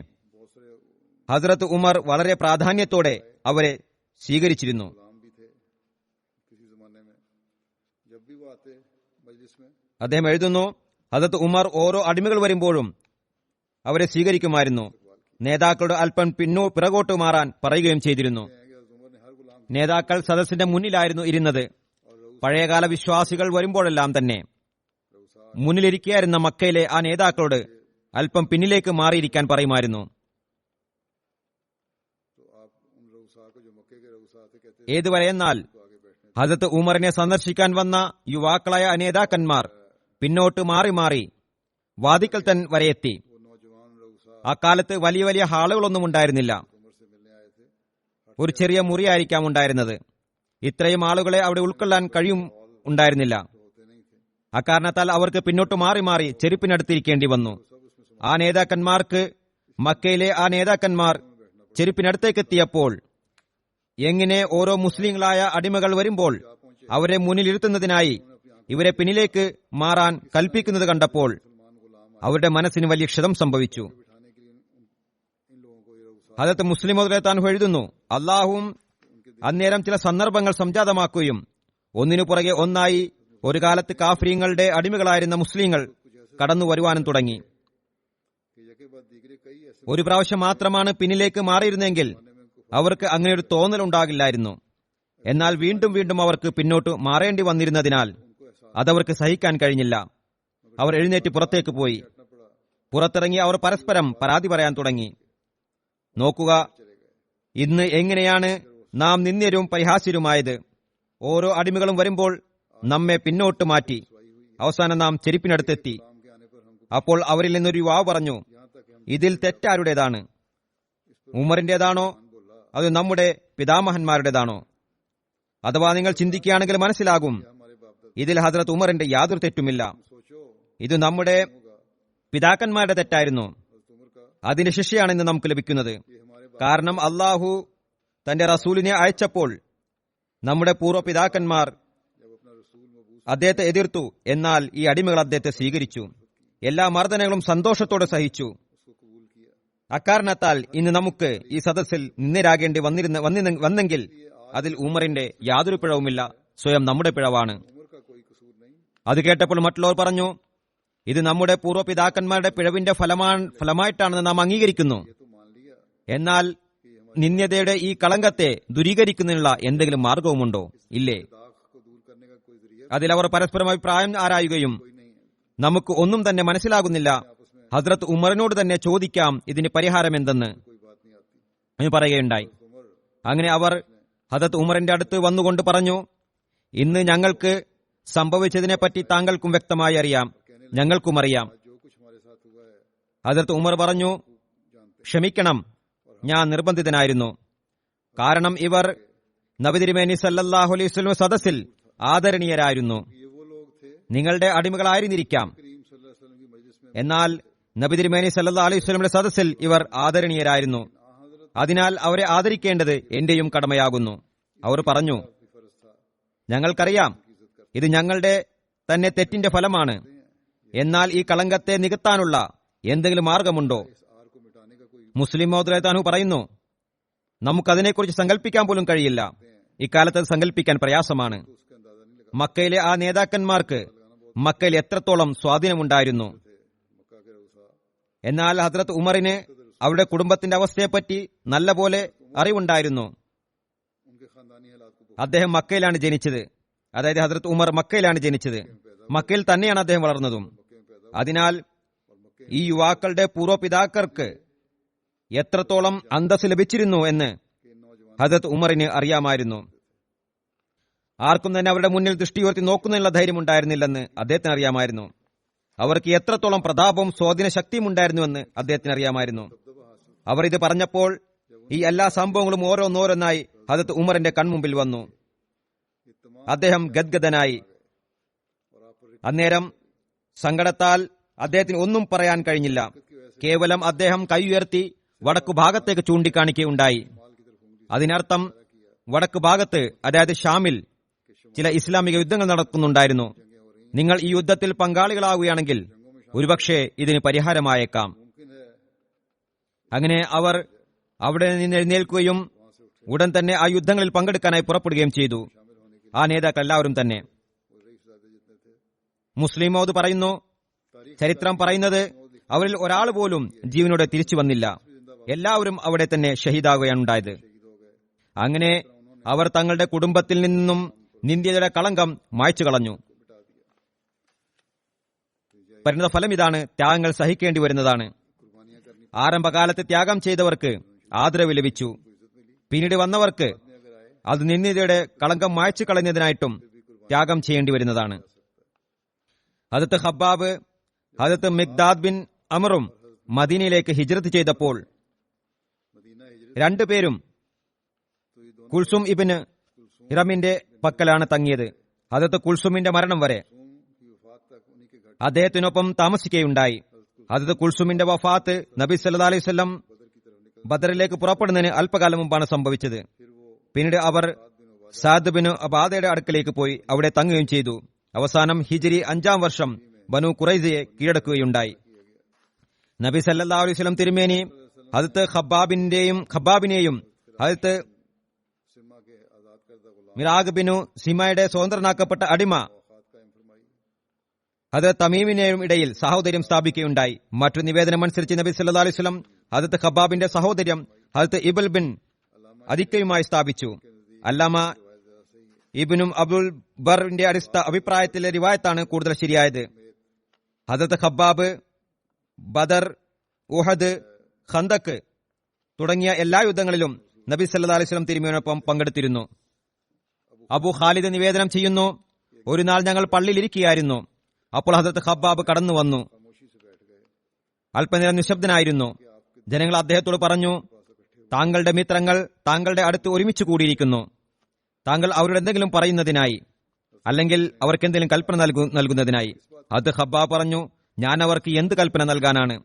ഹസ്രത്ത് ഉമർ വളരെ പ്രാധാന്യത്തോടെ അവരെ സ്വീകരിച്ചിരുന്നു. അദ്ദേഹം എഴുതുന്നു, ഹസ്രത്ത് ഉമർ ഓരോ അടിമകൾ വരുമ്പോഴും അവരെ സ്വീകരിക്കുമായിരുന്നു. നേതാക്കളുടെ അല്പം പിറകോട്ട് മാറാൻ പറയുകയും ചെയ്തിരുന്നു. നേതാക്കൾ സദസ്സിന്റെ മുന്നിലായിരുന്നു ഇരുന്നത്. പഴയകാല വിശ്വാസികൾ വരുമ്പോഴെല്ലാം തന്നെ മുന്നിലിരിക്കുകയായിരുന്ന മക്കയിലെ ആ നേതാക്കളോട് അല്പം പിന്നിലേക്ക് മാറിയിരിക്കാൻ പറയുമായിരുന്നു. ഏതുവരെയെന്നാൽ ഹസരത്ത് ഉമറിനെ സന്ദർശിക്കാൻ വന്ന യുവാക്കളായ നേതാക്കന്മാർ പിന്നോട്ട് മാറി മാറി വാതിക്കൽ തൻ വരെയെത്തി. അക്കാലത്ത് വലിയ വലിയ ഹാളുകളൊന്നും ഉണ്ടായിരുന്നില്ല. ഒരു ചെറിയ മുറിയായിരിക്കാം ഉണ്ടായിരുന്നത്. ഇത്രയും ആളുകളെ അവിടെ ഉൾക്കൊള്ളാൻ ഉണ്ടായിരുന്നില്ല. അക്കാരണത്താൽ അവർക്ക് പിന്നോട്ട് മാറി മാറി ചെരുപ്പിനടുത്തിരിക്കേണ്ടി വന്നു. ആ നേതാക്കന്മാർക്ക് മക്കയിലെ ആ നേതാക്കന്മാർ ചെരുപ്പിനടുത്തേക്ക് എത്തിയപ്പോൾ എങ്ങനെ ഓരോ മുസ്ലിങ്ങളായ അടിമകൾ വരുമ്പോൾ അവരെ മുന്നിലിരുത്തുന്നതിനായി ഇവരെ പിന്നിലേക്ക് മാറാൻ കൽപ്പിക്കുന്നത് കണ്ടപ്പോൾ അവരുടെ മനസ്സിന് വലിയ ക്ഷതം സംഭവിച്ചു. ഹദരത്ത് മുസ്ലിം റളിയല്ലാഹു അൻഹു എഴുതുന്നു, അള്ളാഹുവും അന്നേരം ചില സന്ദർഭങ്ങൾ സംജാതമാക്കുകയും ഒന്നിനു പുറകെ ഒന്നായി ഒരു കാലത്ത് കാഫിര്യങ്ങളുടെ അടിമകളായിരുന്ന മുസ്ലിങ്ങൾ കടന്നു വരുവാനും തുടങ്ങി. ഒരു പ്രാവശ്യം മാത്രമാണ് പിന്നിലേക്ക് മാറിയിരുന്നെങ്കിൽ അവർക്ക് അങ്ങനെ ഒരു തോന്നലുണ്ടാകില്ലായിരുന്നു. എന്നാൽ വീണ്ടും വീണ്ടും അവർക്ക് പിന്നോട്ട് മാറേണ്ടി വന്നിരുന്നതിനാൽ അതവർക്ക് സഹിക്കാൻ കഴിഞ്ഞില്ല. അവർ എഴുന്നേറ്റ് പുറത്തേക്ക് പോയി. പുറത്തിറങ്ങി അവർ പരസ്പരം പരാതി പറയാൻ തുടങ്ങി. നോക്കുക, ഇന്ന് എങ്ങനെയാണ് നാം നിന്ദ്യരും പരിഹാസ്യരുമായത്. ഓരോ അടിമകളും വരുമ്പോൾ നമ്മെ പിന്നോട്ട് മാറ്റി അവസാനം നാം ചെരുപ്പിനടുത്തെത്തി. അപ്പോൾ അവരിൽ നിന്നൊരു യുവാവ് പറഞ്ഞു, ഇതിൽ തെറ്റാരുടേതാണ്? ഉമറിന്റേതാണോ അത് നമ്മുടെ പിതാമഹന്മാരുടേതാണോ? അഥവാ നിങ്ങൾ ചിന്തിക്കുകയാണെങ്കിൽ മനസ്സിലാകും, ഇതിൽ ഹസ്രത്ത് ഉമറിന്റെ യാതൊരു തെറ്റുമില്ല. ഇത് നമ്മുടെ പിതാക്കന്മാരുടെ തെറ്റായിരുന്നു. അതിന്റെ ശിക്ഷയാണ് ഇന്ന് നമുക്ക് ലഭിക്കുന്നത്. കാരണം അള്ളാഹു തന്റെ റസൂലിനെ അയച്ചപ്പോൾ നമ്മുടെ പൂർവ്വപിതാക്കന്മാർ അദ്ദേഹത്തെ എതിർത്തു. എന്നാൽ ഈ അടിമകൾ അദ്ദേഹത്തെ സ്വീകരിച്ചു. എല്ലാ മർദ്ദനങ്ങളും സന്തോഷത്തോടെ സഹിച്ചു. അക്കാരണത്താൽ ഇന്ന് നമുക്ക് ഈ സദസ്സിൽ നിന്നരാകേണ്ടി വന്നെങ്കിൽ അതിൽ ഉമറിന്റെ യാതൊരു പിഴവുമില്ല, സ്വയം നമ്മുടെ പിഴവാണ്. उम्र का कोई कसूर नहीं। അത് കേട്ടപ്പോൾ മറ്റുള്ളവർ പറഞ്ഞു, ഇത് നമ്മുടെ പൂർവ്വപിതാക്കന്മാരുടെ പിഴവിന്റെ ഫലമായിട്ടാണെന്ന് നാം അംഗീകരിക്കുന്നു. ये तो मान लिया എന്നാൽ നിന്ദ്യതയുടെ ഈ കളങ്കത്തെ ദൂരീകരിക്കുന്നതിനുള്ള എന്തെങ്കിലും മാർഗവുമുണ്ടോ? ഇല്ലേ. दाग को दूर करने का कोई जरिया അതിലവർ പരസ്പരം അഭിപ്രായം ആരായുകയും कोई नहीं है। നമുക്ക് ഒന്നും തന്നെ മനസ്സിലാകുന്നില്ല, ഹസ്രത്ത് ഉമറിനോട് തന്നെ ചോദിക്കാം ഇതിന് പരിഹാരം എന്തെന്ന് कोई बात नहीं आती। എന്ന് പറയുകയുണ്ടായി. उमर അങ്ങനെ അവർ ഹസ്രത്ത് ഉമറിന്റെ അടുത്ത് വന്നുകൊണ്ട് പറഞ്ഞു, ഇന്ന് ഞങ്ങൾക്ക് സംഭവിച്ചതിനെപ്പറ്റി താങ്കൾക്കും വ്യക്തമായി അറിയാം, ഞങ്ങൾക്കും അറിയാം. जो कुछ हमारे साथ हुआ है ഹസ്രത്ത് ഉമർ പറഞ്ഞു, ക്ഷമിക്കണം, ഞാൻ നിർബന്ധിതനായിരുന്നു. കാരണം ഇവർ നബി തിരുമേനി സല്ലല്ലാഹു അലൈഹി വസല്ലം സദസ്സിൽ ആദരണീയരായിരുന്നു. ये वो लोग थे നിങ്ങളുടെ അടിമകളായിരുന്നിരിക്കാം, करीम सल्लल्लाहु अलैहि वसल्लम की मजलिस में എന്നാൽ നബി തിരുമേനി സല്ലല്ലാഹു അലൈഹി വസല്ലമയുടെ സദസ്സിൽ ഇവർ ആദരണീയരായിരുന്നു. അതിനാൽ അവരെ ആദരിക്കേണ്ടത് എന്റെയും കടമയാകുന്നു. അവർ പറഞ്ഞു, फर्ज था ഞങ്ങൾക്കറിയാം ഇത് ഞങ്ങളുടെ തന്നെ തെറ്റിന്റെ ഫലമാണ്. എന്നാൽ ഈ കളങ്കത്തെ നികത്താനുള്ള എന്തെങ്കിലും മാർഗമുണ്ടോ? इस आर को मिटाने का कोई മുസ്ലിം മൗദുലത്താനു പറയുന്നു, നമുക്കതിനെക്കുറിച്ച് സങ്കല്പിക്കാൻ പോലും കഴിയില്ല. ഇക്കാലത്ത് അത് സങ്കല്പിക്കാൻ പ്രയാസമാണ്. उसका अंदाजा नहीं लगा മക്കയിലെ ആ നേതാക്കന്മാർക്ക് മക്കയിൽ എത്രത്തോളം സ്വാധീനമുണ്ടായിരുന്നു. मक्का के रऊसा എന്നാൽ ഹദ്രത്ത് ഉമറിന് അവരുടെ കുടുംബത്തിന്റെ അവസ്ഥയെപ്പറ്റി നല്ലപോലെ അറിവുണ്ടായിരുന്നു. उनके खानदानी हालात को അദ്ദേഹം മക്കയിലാണ് ജനിച്ചത്. അതായത് ഹദ്രത്ത് ഉമർ മക്കയിലാണ് ജനിച്ചത്. മക്കയിൽ തന്നെയാണ് അദ്ദേഹം വളർന്നതും. അതിനാൽ ഈ യുവാക്കളുടെ പൂർവ്വപിതാക്കൾക്ക് എത്രത്തോളം അന്തസ് ലഭിച്ചിരുന്നു എന്ന് ഹദ്രത്ത് ഉമറിന് അറിയാമായിരുന്നു. ആർക്കും തന്നെ അവരുടെ മുന്നിൽ ദൃഷ്ടി ഉയർത്തി നോക്കുന്നതിനുള്ള ധൈര്യം ഉണ്ടായിരുന്നില്ലെന്ന് അദ്ദേഹത്തിന് അറിയാമായിരുന്നു. അവർക്ക് എത്രത്തോളം പ്രതാപവും സ്വാധീന ശക്തിയും ഉണ്ടായിരുന്നുവെന്ന് അദ്ദേഹത്തിന് അറിയാമായിരുന്നു. അവർ ഇത് പറഞ്ഞപ്പോൾ ഈ എല്ലാ സംഭവങ്ങളും ഓരോന്നോരോന്നായി ഹദ്രത്ത് ഉമറിന്റെ കൺമുമ്പിൽ വന്നു. അദ്ദേഹം ഗദ്ഗദനായി. അന്നേരം സങ്കടത്താൽ അദ്ദേഹത്തിന് ഒന്നും പറയാൻ കഴിഞ്ഞില്ല. കേവലം അദ്ദേഹം കൈ ഉയർത്തി വടക്കു ഭാഗത്തേക്ക് ചൂണ്ടിക്കാണിക്കുകയുണ്ടായി. അതിനർത്ഥം വടക്ക് ഭാഗത്ത്, അതായത് ഷാമിൽ ചില ഇസ്ലാമിക യുദ്ധങ്ങൾ നടക്കുന്നുണ്ടായിരുന്നു. നിങ്ങൾ ഈ യുദ്ധത്തിൽ പങ്കാളികളാവുകയാണെങ്കിൽ ഒരുപക്ഷെ ഇതിന് പരിഹാരമായേക്കാം. അങ്ങനെ അവർ അവിടെ നിന്ന് എഴുന്നേൽക്കുകയും ഉടൻ തന്നെ ആ യുദ്ധങ്ങളിൽ പങ്കെടുക്കാനായി പുറപ്പെടുകയും ചെയ്തു. ആ നേതാക്കൾ എല്ലാവരും തന്നെ. മുസ്ലിം മൗദ് പറയുന്നു, ചരിത്രം പറയുന്നത് അവരിൽ ഒരാൾ പോലും ജീവനോടെ തിരിച്ചു വന്നില്ല. എല്ലാവരും അവിടെ തന്നെ ഷഹീദാകുകയാണ് ഉണ്ടായത്. അങ്ങനെ അവർ തങ്ങളുടെ കുടുംബത്തിൽ നിന്നും നിന്ദ്യതയുടെ കളങ്കം മായ്ച്ചു കളഞ്ഞു. പരിണത ഫലം ഇതാണ്, ത്യാഗങ്ങൾ സഹിക്കേണ്ടി വരുന്നതാണ്. ആരംഭകാലത്ത് ത്യാഗം ചെയ്തവർക്ക് ആദരവ് ലഭിച്ചു. പിന്നീട് വന്നവർക്ക് അത് നിന്ദ്യതയുടെ കളങ്കം മായ്ച്ചു കളഞ്ഞതിനായിട്ടും ത്യാഗം ചെയ്യേണ്ടി വരുന്നതാണ്. ഹദരത്ത് ഖബ്ബാബ്, ഹദരത്ത് മിഖ്ദാദ് ബിൻ അമറും മദീനയിലേക്ക് ഹിജ്റത്ത് ചെയ്തപ്പോൾ രണ്ടുപേരും കുൽസും ഇബ്നു ഹിറമിന്റെ പക്കലാണ് തങ്ങിയത്. ഹദരത്ത് കുൽസുമിന്റെ മരണം വരെ അദ്ദേഹത്തിനൊപ്പം താമസിക്കുകയുണ്ടായി. ഹദരത്ത് കുൽസുമിന്റെ വഫാത്ത് നബി സല്ലല്ലാഹു അലൈഹി വസല്ലം ബദറിലേക്ക് പുറപ്പെടുന്നതിന് അല്പകാലം മുമ്പാണ് സംഭവിച്ചത്. പിന്നീട് അവർ സാദ് ബിൻ അബാദയുടെ അടുക്കലേക്ക് പോയി അവിടെ തങ്ങുകയും ചെയ്തു. അവസാനം ഹിജ്രി 5-ാം വർഷം ബനു ഖുറൈസയെ കീഴടക്കുകയുണ്ടായി. നബി സല്ലല്ലാഹു അലൈഹി വസല്ലം തിരുമേനി ഹദരത്ത് ഖബ്ബാബിനെയും ഹദരത്ത് മിറാഗ് ബിനു സിമയുടെ സ്വതന്ത്രനാക്കപ്പെട്ട അടിമ ഹദരത്ത് തമീമിനെയും ഇടയിൽ സഹോദര്യം സ്ഥാപിക്കുകയുണ്ടായി. മറ്റൊരു നിവേദനം അനുസരിച്ച് നബി സല്ലല്ലാഹു അലൈഹി വസല്ലം ഹദരത്ത് ഖബ്ബാബിന്റെ സഹോദര്യം ഹദരത്ത് ഇബൽ ബിൻ അദിക്കയുമായി സ്ഥാപിച്ചു. അല്ലാമ ഇബ്നും അബ്ദുൽ ബറിന്റെ അഭിപ്രായത്തിലെ റിവായത്താണ് കൂടുതൽ ശരിയായത്. ഹദരത്ത് ഖബ്ബാബ് ബദർ, ഉഹദ്, ഖന്തക്ക് തുടങ്ങിയ എല്ലാ യുദ്ധങ്ങളിലും നബി സല്ലല്ലാഹു അലൈഹി വസല്ലം തിരുമേനിയൊപ്പം പങ്കെടുത്തിരുന്നു. അബു ഖാലിദ് നിവേദനം ചെയ്യുന്നു, ഒരു നാൾ ഞങ്ങൾ പള്ളിയിലിരിക്കുകയായിരുന്നു. അപ്പോൾ ഹദരത്ത് ഖബ്ബാബ് കടന്നു വന്നു. അല്പനേരം നിശബ്ദനായിരുന്നു. ജനങ്ങൾ അദ്ദേഹത്തോട് പറഞ്ഞു, താങ്കളുടെ മിത്രങ്ങൾ താങ്കളുടെ അടുത്ത് ഒരുമിച്ച് കൂടിയിരിക്കുന്നു. താങ്കൾ അവരോട് എന്തെങ്കിലും പറയുന്നതിനായി, അല്ലെങ്കിൽ അവർക്ക് എന്തെങ്കിലും കൽപ്പന നൽകുന്നതിനായി. അത് ഖബ്ബാബ് പറഞ്ഞു, ഞാൻ അവർക്ക് എന്ത് കൽപ്പന നൽകാനാണ്?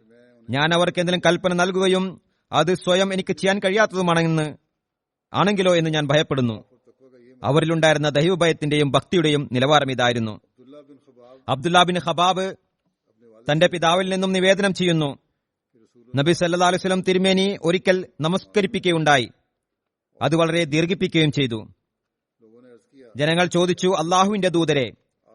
ഞാൻ അവർക്ക് എന്തെങ്കിലും കൽപ്പന നൽകുകയും അത് സ്വയം എനിക്ക് ചെയ്യാൻ കഴിയാത്തതുമാണെങ്കിലോ എന്ന് ഞാൻ ഭയപ്പെടുന്നു. അവരിലുണ്ടായിരുന്ന ദൈവഭയത്തിന്റെയും ഭക്തിയുടെയും നിലവാരം ഇതായിരുന്നു. അബ്ദുല്ല ബിൻ ഖബാബ് തന്റെ പിതാവിൽ നിന്നും നിവേദനം ചെയ്യുന്നു, നബി സല്ലല്ലാഹു അലൈഹി വസല്ലം തിരുമേനി ഒരിക്കൽ നമസ്കരിപ്പിക്കുകയുണ്ടായി. അത് വളരെ ദീർഘിപ്പിക്കുകയും ചെയ്തു. ജനങ്ങൾ ചോദിച്ചു, അള്ളാഹുവിന്റെ ദൂതരെ,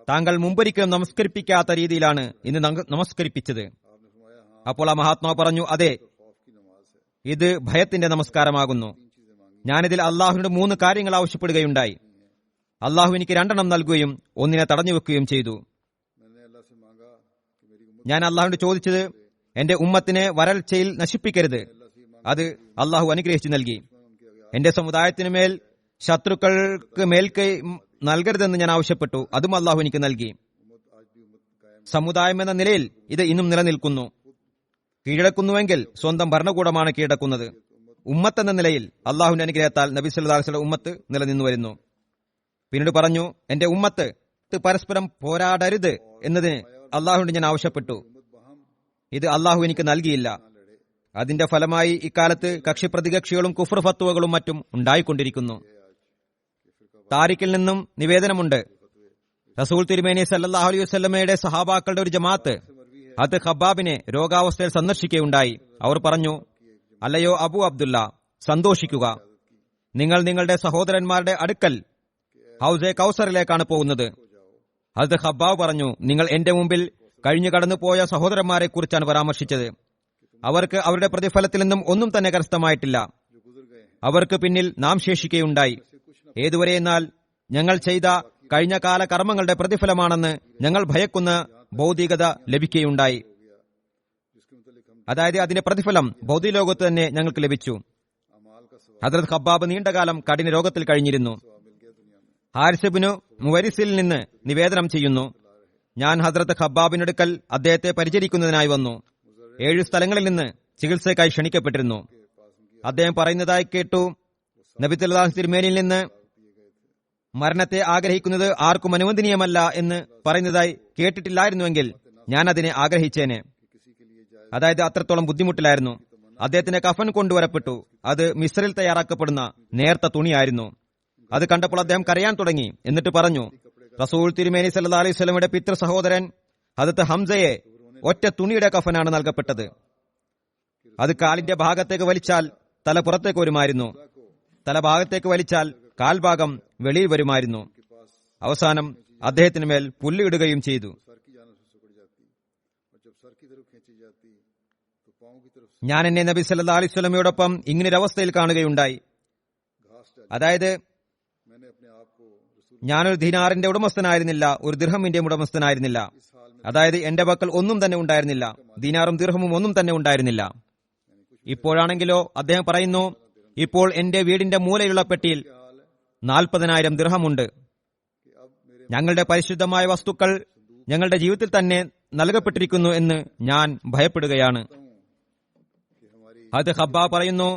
താങ്കൾ മുമ്പൊരിക്കലും നമസ്കരിപ്പിക്കാത്ത രീതിയിലാണ് ഇന്ന് നമസ്കരിപ്പിച്ചത്. आपने फरमाया हाँ അപ്പോൾ ആ മഹാത്മാവ് പറഞ്ഞു, അതെ, खौफ की नमाज है। ഇത് ഭയത്തിന്റെ നമസ്കാരമാകുന്നു. ഞാനിതിൽ അള്ളാഹുവിനോട് 3 കാര്യങ്ങൾ ആവശ്യപ്പെടുകയുണ്ടായി. അള്ളാഹു എനിക്ക് 2 നൽകുകയും 1 തടഞ്ഞു വെക്കുകയും ചെയ്തു. मैंने अल्लाह से मांगा कि मेरी उम्मत ഞാൻ അള്ളാഹുവിനോട് ചോദിച്ചത്, എന്റെ ഉമ്മത്തിനെ വരൾച്ചയിൽ നശിപ്പിക്കരുത്. അത് അള്ളാഹു അനുഗ്രഹിച്ചു നൽകി. എന്റെ സമുദായത്തിനു മേൽ ശത്രുക്കൾക്ക് മേൽക്കൈ നൽകരുതെന്ന് ഞാൻ ആവശ്യപ്പെട്ടു. അതും അള്ളാഹു എനിക്ക് നൽകി. സമുദായം എന്ന നിലയിൽ ഇത് ഇന്നും നിലനിൽക്കുന്നു. കീഴടക്കുന്നുവെങ്കിൽ സ്വന്തം ഭരണകൂടമാണ് കീഴടക്കുന്നത്. ഉമ്മത്ത് എന്ന നിലയിൽ അള്ളാഹുവിന്റെ അനുഗ്രഹത്താൽ നബി സല്ലല്ലാഹു അലൈഹി വസല്ലം ഉമ്മത്ത് നിലനിന്നു വരുന്നു. പിന്നീട് പറഞ്ഞു, എന്റെ ഉമ്മത്ത് പരസ്പരം പോരാടരുത് എന്നതിന് അള്ളാഹുവിന്റെ ഞാൻ ആവശ്യപ്പെട്ടു. ഇത് അള്ളാഹു എനിക്ക് നൽകിയില്ല. അതിന്റെ ഫലമായി ഇക്കാലത്ത് കക്ഷി പ്രതികക്ഷികളും കുഫ്ർ ഫത്വകളും മറ്റും ഉണ്ടായിക്കൊണ്ടിരിക്കുന്നു. താരിഖിൽ നിന്നും നിവേദനമുണ്ട്, റസൂൽ തിരുമേനി സല്ലല്ലാഹു അലൈഹി വസല്ലമയുടെ സഹാബാക്കളുടെ ഒരു ജമാഅത്ത് അത് ഖബ്ബാബിനെ രോഗാവസ്ഥയിൽ സന്ദർശിക്കുകയുണ്ടായി. അവർ പറഞ്ഞു, അല്ലയോ അബു അബ്ദുല്ല, സന്തോഷിക്കുക, നിങ്ങൾ നിങ്ങളുടെ സഹോദരന്മാരുടെ അടുക്കൽ ഹൗസെ കൗസറിലേക്കാണ് പോകുന്നത്. അത് ഖബ്ബാബ് പറഞ്ഞു, നിങ്ങൾ എന്റെ മുമ്പിൽ കഴിഞ്ഞു കടന്നുപോയ സഹോദരന്മാരെ കുറിച്ചാണ് പരാമർശിച്ചത്. അവർക്ക് അവരുടെ പ്രതിഫലത്തിൽ നിന്നും ഒന്നും തന്നെ കരസ്ഥമായിട്ടില്ല. അവർക്ക് പിന്നിൽ നാം ശേഷിക്കുകയുണ്ടായി. ഏതുവരെ എന്നാൽ ഞങ്ങൾ ചെയ്ത കഴിഞ്ഞ കാല കർമ്മങ്ങളുടെ പ്രതിഫലമാണെന്ന് ഞങ്ങൾ ഭയക്കുന്ന ഭൗതികത ലഭിക്കുകയുണ്ടായി. അതായത് അതിന്റെ പ്രതിഫലം ഭൗതിക ലോകത്ത് തന്നെ ഞങ്ങൾക്ക് ലഭിച്ചു. ഹദ്രത്ത് ഖബ്ബാബ് നീണ്ടകാലം കഠിന രോഗത്തിൽ കഴിഞ്ഞിരുന്നു. ഹാരിസ് ഇബ്നു മുവരിസിൽ നിന്ന് നിവേദനം ചെയ്യുന്നു, ഞാൻ ഹദ്രത്ത് ഖബ്ബാബിനടുക്കൽ അദ്ദേഹത്തെ പരിചരിക്കുന്നതിനായി വന്നു. 7 സ്ഥലങ്ങളിൽ നിന്ന് ചികിത്സയ്ക്കായി ക്ഷണിക്കപ്പെട്ടിരുന്നു. അദ്ദേഹം പറയുന്നതായി കേട്ടു, നബി സല്ലല്ലാഹു അലൈഹി തിരുമേനിയിൽ നിന്ന് മരണത്തെ ആഗ്രഹിക്കുന്നത് ആർക്കും അനുവദനീയമല്ല എന്ന് പറയുന്നതായി കേട്ടിട്ടില്ലായിരുന്നുവെങ്കിൽ ഞാൻ അതിനെ ആഗ്രഹിച്ചേനെ. അതായത് അത്രത്തോളം ബുദ്ധിമുട്ടിലായിരുന്നു. അദ്ദേഹത്തിന്റെ കഫൻ കൊണ്ടുവരപ്പെട്ടു. അത് മിസ്രിൽ തയ്യാറാക്കപ്പെടുന്ന നേർത്ത തുണിയായിരുന്നു. അത് കണ്ടപ്പോൾ അദ്ദേഹം കരയാൻ തുടങ്ങി. എന്നിട്ട് പറഞ്ഞു, റസൂൽ തിരുമേനി സല്ലല്ലാഹു അലൈഹി വസല്ലമയുടെ പിതൃ സഹോദരൻ ഹദരത്ത് ഹംസയെ ഒറ്റ തുണിയുടെ കഫനാണ് നൽകപ്പെട്ടത്. അത് കാലിന്റെ ഭാഗത്തേക്ക് വലിച്ചാൽ തല പുറത്തേക്ക് വരുമായിരുന്നു, തല ഭാഗത്തേക്ക് വലിച്ചാൽ കാൽഭാഗം വെളിയിൽ വരുമായിരുന്നു. അവസാനം അദ്ദേഹത്തിന് മേൽ പുല്ലിടുകയും ചെയ്തു. ഞാൻ എന്നെ നബി സല്ലല്ലാഹു അലൈഹി വസല്ലമയോടൊപ്പം ഇങ്ങനൊരവസ്ഥയിൽ കാണുകയുണ്ടായി. അതായത് ഞാനൊരു ദിനാറിന്റെ ഉടമസ്ഥനായിരുന്നില്ല, ഒരു ദിർഹമിന്റെ ഉടമസ്ഥനായിരുന്നില്ല. അതായത് എന്റെ പക്കൽ ഒന്നും തന്നെ ഉണ്ടായിരുന്നില്ല, ദിനാറും ദിർഹമും ഒന്നും തന്നെ ഉണ്ടായിരുന്നില്ല. ഇപ്പോഴാണെങ്കിലോ അദ്ദേഹം പറയുന്നു, ഇപ്പോൾ എന്റെ വീടിന്റെ മൂലയുള്ള പെട്ടിയിൽ 40,000 ദിർഹമുണ്ട്. ഞങ്ങളുടെ പരിശുദ്ധമായ വസ്തുക്കൾ ഞങ്ങളുടെ ജീവിതത്തിൽ തന്നെ നൽകപ്പെട്ടിരിക്കുന്നു എന്ന് ഞാൻ ഭയപ്പെടുകയാണ്. അത് ഖബ്ബാബ് പറയുന്നു,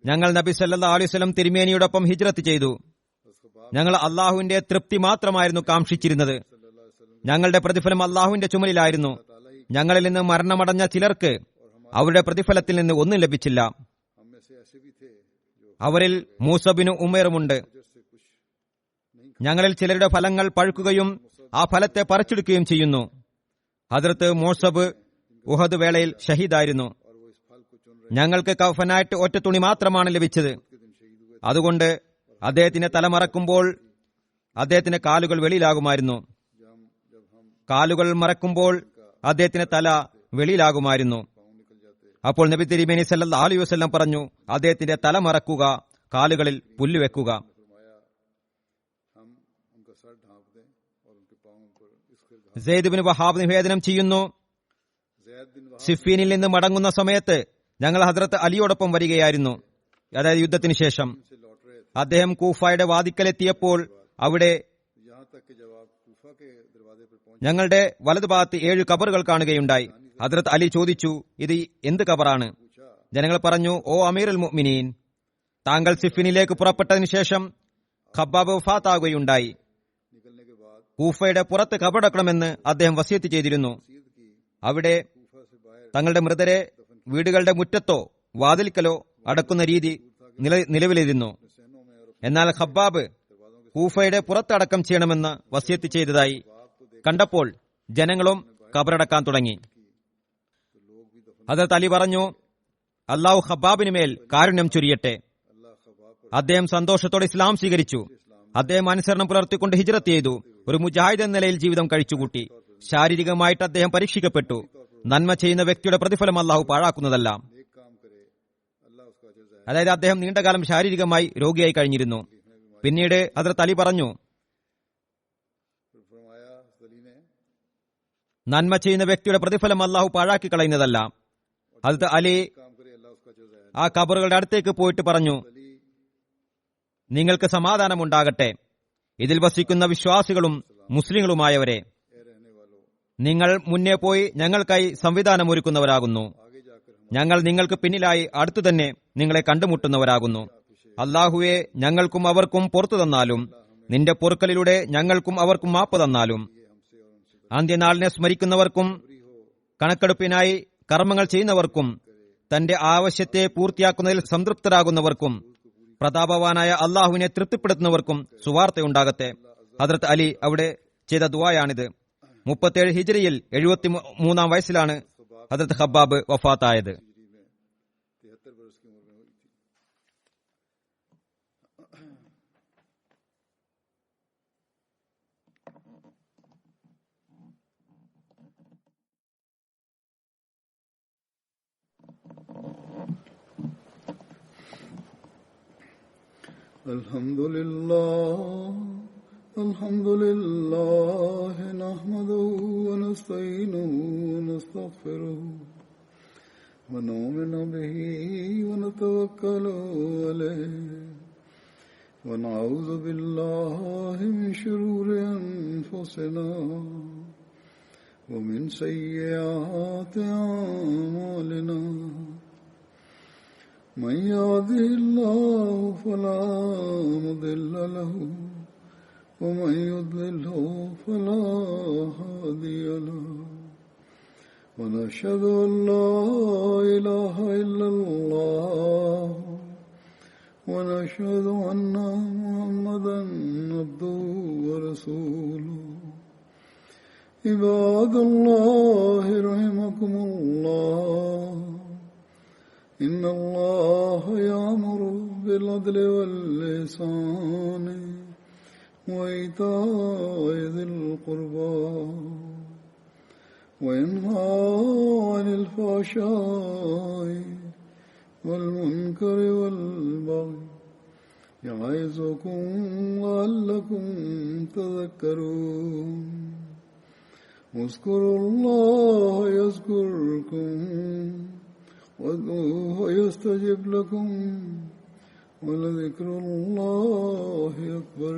ഞങ്ങൾ നബി സല്ലല്ലാഹു അലൈഹി വസല്ലം തിരുമേനിയോടൊപ്പം ഹിജ്റത്ത് ചെയ്തു. ഞങ്ങൾ അള്ളാഹുവിന്റെ തൃപ്തി മാത്രമായിരുന്നു കാംക്ഷിച്ചിരുന്നത്. ഞങ്ങളുടെ പ്രതിഫലം അള്ളാഹുവിന്റെ ചുമലിലായിരുന്നു. ഞങ്ങളിൽ നിന്ന് മരണമടഞ്ഞ ചിലർക്ക് അവരുടെ പ്രതിഫലത്തിൽ നിന്ന് ഒന്നും ലഭിച്ചില്ല. അവരിൽ മൂസബിനു ഉമേറുമുണ്ട്. ഞങ്ങളിൽ ചിലരുടെ ഫലങ്ങൾ പഴുക്കുകയും ആ ഫലത്തെ പറിച്ചെടുക്കുകയും ചെയ്യുന്നു. ഹദ്രത്ത് മൂസബ് ഉഹദ് വേളയിൽ ഷഹീദായിരുന്നു. ഞങ്ങൾക്ക് കഫനായിട്ട് ഒറ്റ തുണി മാത്രമാണ് ലഭിച്ചത്. അതുകൊണ്ട് അദ്ദേഹത്തിന്റെ തല മറക്കുമ്പോൾ അദ്ദേഹത്തിന്റെ കാലുകൾ വെളിയിലാകുമായിരുന്നു. കാലുകൾ മറക്കുമ്പോൾ അദ്ദേഹത്തിന്റെ തല വെളിയിലാകുമായിരുന്നു. അപ്പോൾ നബി തിരുമേനി സല്ലല്ലാഹു അലൈഹി വസല്ലം പറഞ്ഞു, അദ്ദേഹത്തിന്റെ തല മറക്കുക, കാലുകളിൽ പുല്ലുവെക്കുക. സെയ്ദ് ബിൻ വഹാബ് നിവേദനം ചെയ്യുന്നു, സിഫീനിൽ നിന്ന് മടങ്ങുന്ന സമയത്ത് ഞങ്ങൾ ഹദ്രത്ത് അലിയോടൊപ്പം വരികയായിരുന്നു. അതായത് യുദ്ധത്തിന് ശേഷം അദ്ദേഹം കൂഫയുടെ വാതിക്കലെത്തിയപ്പോൾ അവിടെ ഞങ്ങളുടെ വലതുഭാഗത്ത് 7 കബറുകൾ കാണുകയുണ്ടായി. ഹദ്രത്ത് അലി ചോദിച്ചു, ഇത് എന്ത് കബറാണ്? ജനങ്ങൾ പറഞ്ഞു, ഓ അമീറുൽ മുഅ്മിനീൻ, താങ്കൾ സിഫിനിലേക്ക് പുറപ്പെട്ടതിനു ശേഷം ഖബ്ബാബ് വഫാത്താകുകയുണ്ടായി. കൂഫയുടെ പുറത്ത് കബറടക്കണമെന്ന് അദ്ദേഹം വസിയത്ത് ചെയ്തിരുന്നു. അവിടെ തങ്ങളുടെ മൃതരെ വീടുകളുടെ മുറ്റത്തോ വാതിൽക്കലോ അടക്കുന്ന രീതി നിലവിലിരുന്നു. എന്നാൽ ഖബ്ബാബ് കൂഫയുടെ പുറത്തടക്കം ചെയ്യണമെന്ന് വസിയത്ത് ചെയ്തതായി കണ്ടപ്പോൾ ജനങ്ങളും കബറടക്കാൻ തുടങ്ങി. ഹദ്രത്ത് അലി പറഞ്ഞു, അള്ളാഹു ഖബ്ബാബിന് മേൽ കാരുണ്യം ചൊരിയട്ടെ. അദ്ദേഹം സന്തോഷത്തോടെ ഇസ്ലാം സ്വീകരിച്ചു. അദ്ദേഹം അനുസരണം പുലർത്തിക്കൊണ്ട് ഹിജ്റത്ത് ചെയ്തു. ഒരു മുജാഹിദ് എന്ന നിലയിൽ ജീവിതം കഴിച്ചുകൂട്ടി. ശാരീരികമായിട്ട് അദ്ദേഹം പരീക്ഷിക്കപ്പെട്ടു. നന്മ ചെയ്യുന്ന വ്യക്തിയുടെ പ്രതിഫലം അള്ളാഹു പാഴാക്കുന്നതല്ല. नेक काम करे अल्लाह उसका अजर ज़ाहिर അതായത് അദ്ദേഹം നീണ്ടകാലം ശാരീരികമായി രോഗിയായി കഴിഞ്ഞിരുന്നു. പിന്നീട് ഹദ്റത്ത് അലി പറഞ്ഞു, फरमाया अली ने നന്മ ചെയ്യുന്ന വ്യക്തിയുടെ പ്രതിഫലം അള്ളാഹു പാഴാക്കി കളയുന്നതല്ല. ഹദ്റത്ത് അലി काम करे अल्लाह उसका अजर ज़ाहिर ആ ഖബറുകളുടെ അടുത്തേക്ക് പോയിട്ട് പറഞ്ഞു, अली നിങ്ങൾക്ക് സമാധാനമുണ്ടാകട്ടെ. ഇതിൽ വസിക്കുന്ന വിശ്വാസികളും മുസ്ലിങ്ങളുമായവരെ, ए रहने वालों നിങ്ങൾ മുന്നേ പോയി ഞങ്ങൾക്കായി സംവിധാനമൊരുക്കുന്നവരാകുന്നു. आगे जाकर हम ഞങ്ങൾ നിങ്ങൾക്ക് പിന്നിലായി അടുത്തു തന്നെ നിങ്ങളെ കണ്ടുമുട്ടുന്നവരാകുന്നു. അള്ളാഹുവെ, ഞങ്ങൾക്കും അവർക്കും പുറത്തു തന്നാലും നിന്റെ പൊറുക്കലിലൂടെ ഞങ്ങൾക്കും അവർക്കും മാപ്പ് തന്നാലും. അന്ത്യനാളിനെ സ്മരിക്കുന്നവർക്കും കണക്കെടുപ്പിനായി കർമ്മങ്ങൾ ചെയ്യുന്നവർക്കും തന്റെ ആവശ്യത്തെ പൂർത്തിയാക്കുന്നതിൽ സംതൃപ്തരാകുന്നവർക്കും പ്രതാപവാനായ അള്ളാഹുവിനെ തൃപ്തിപ്പെടുത്തുന്നവർക്കും സുവാർത്തയുണ്ടാകട്ടെ. ഹദ്റത്ത് അലി അവിടെ ചെയ്ത ദുആയാണിത്. 37 ഹിജ്രിയിൽ 73 വയസ്സിലാണ് ഹദ്റത്ത് ഖബ്ബാബ് വഫാത്തായത്. 73 बरस की उम्र में हुई थी. الحمد لله نحمده ونستعينه ونستغفره ونؤمن به ونتوكل عليه ونعوذ بالله من شرور أنفسنا ومن سيئات أعمالنا من يهده الله فلا مضل له ومن يضلله فلا هادي له ونشهد أن لا إله إلا الله ونشهد أن محمدا عبده ورسوله عباد الله رحمكم الله إن الله يأمر بالعدل والإحسان وإيتاء ذي القربى وينهى عن الفحشاء والمنكر والبغي يعظكم لعلكم تذكرون اذكروا الله يذكركم وادعوه يستجب لكم ولذكر الله أكبر.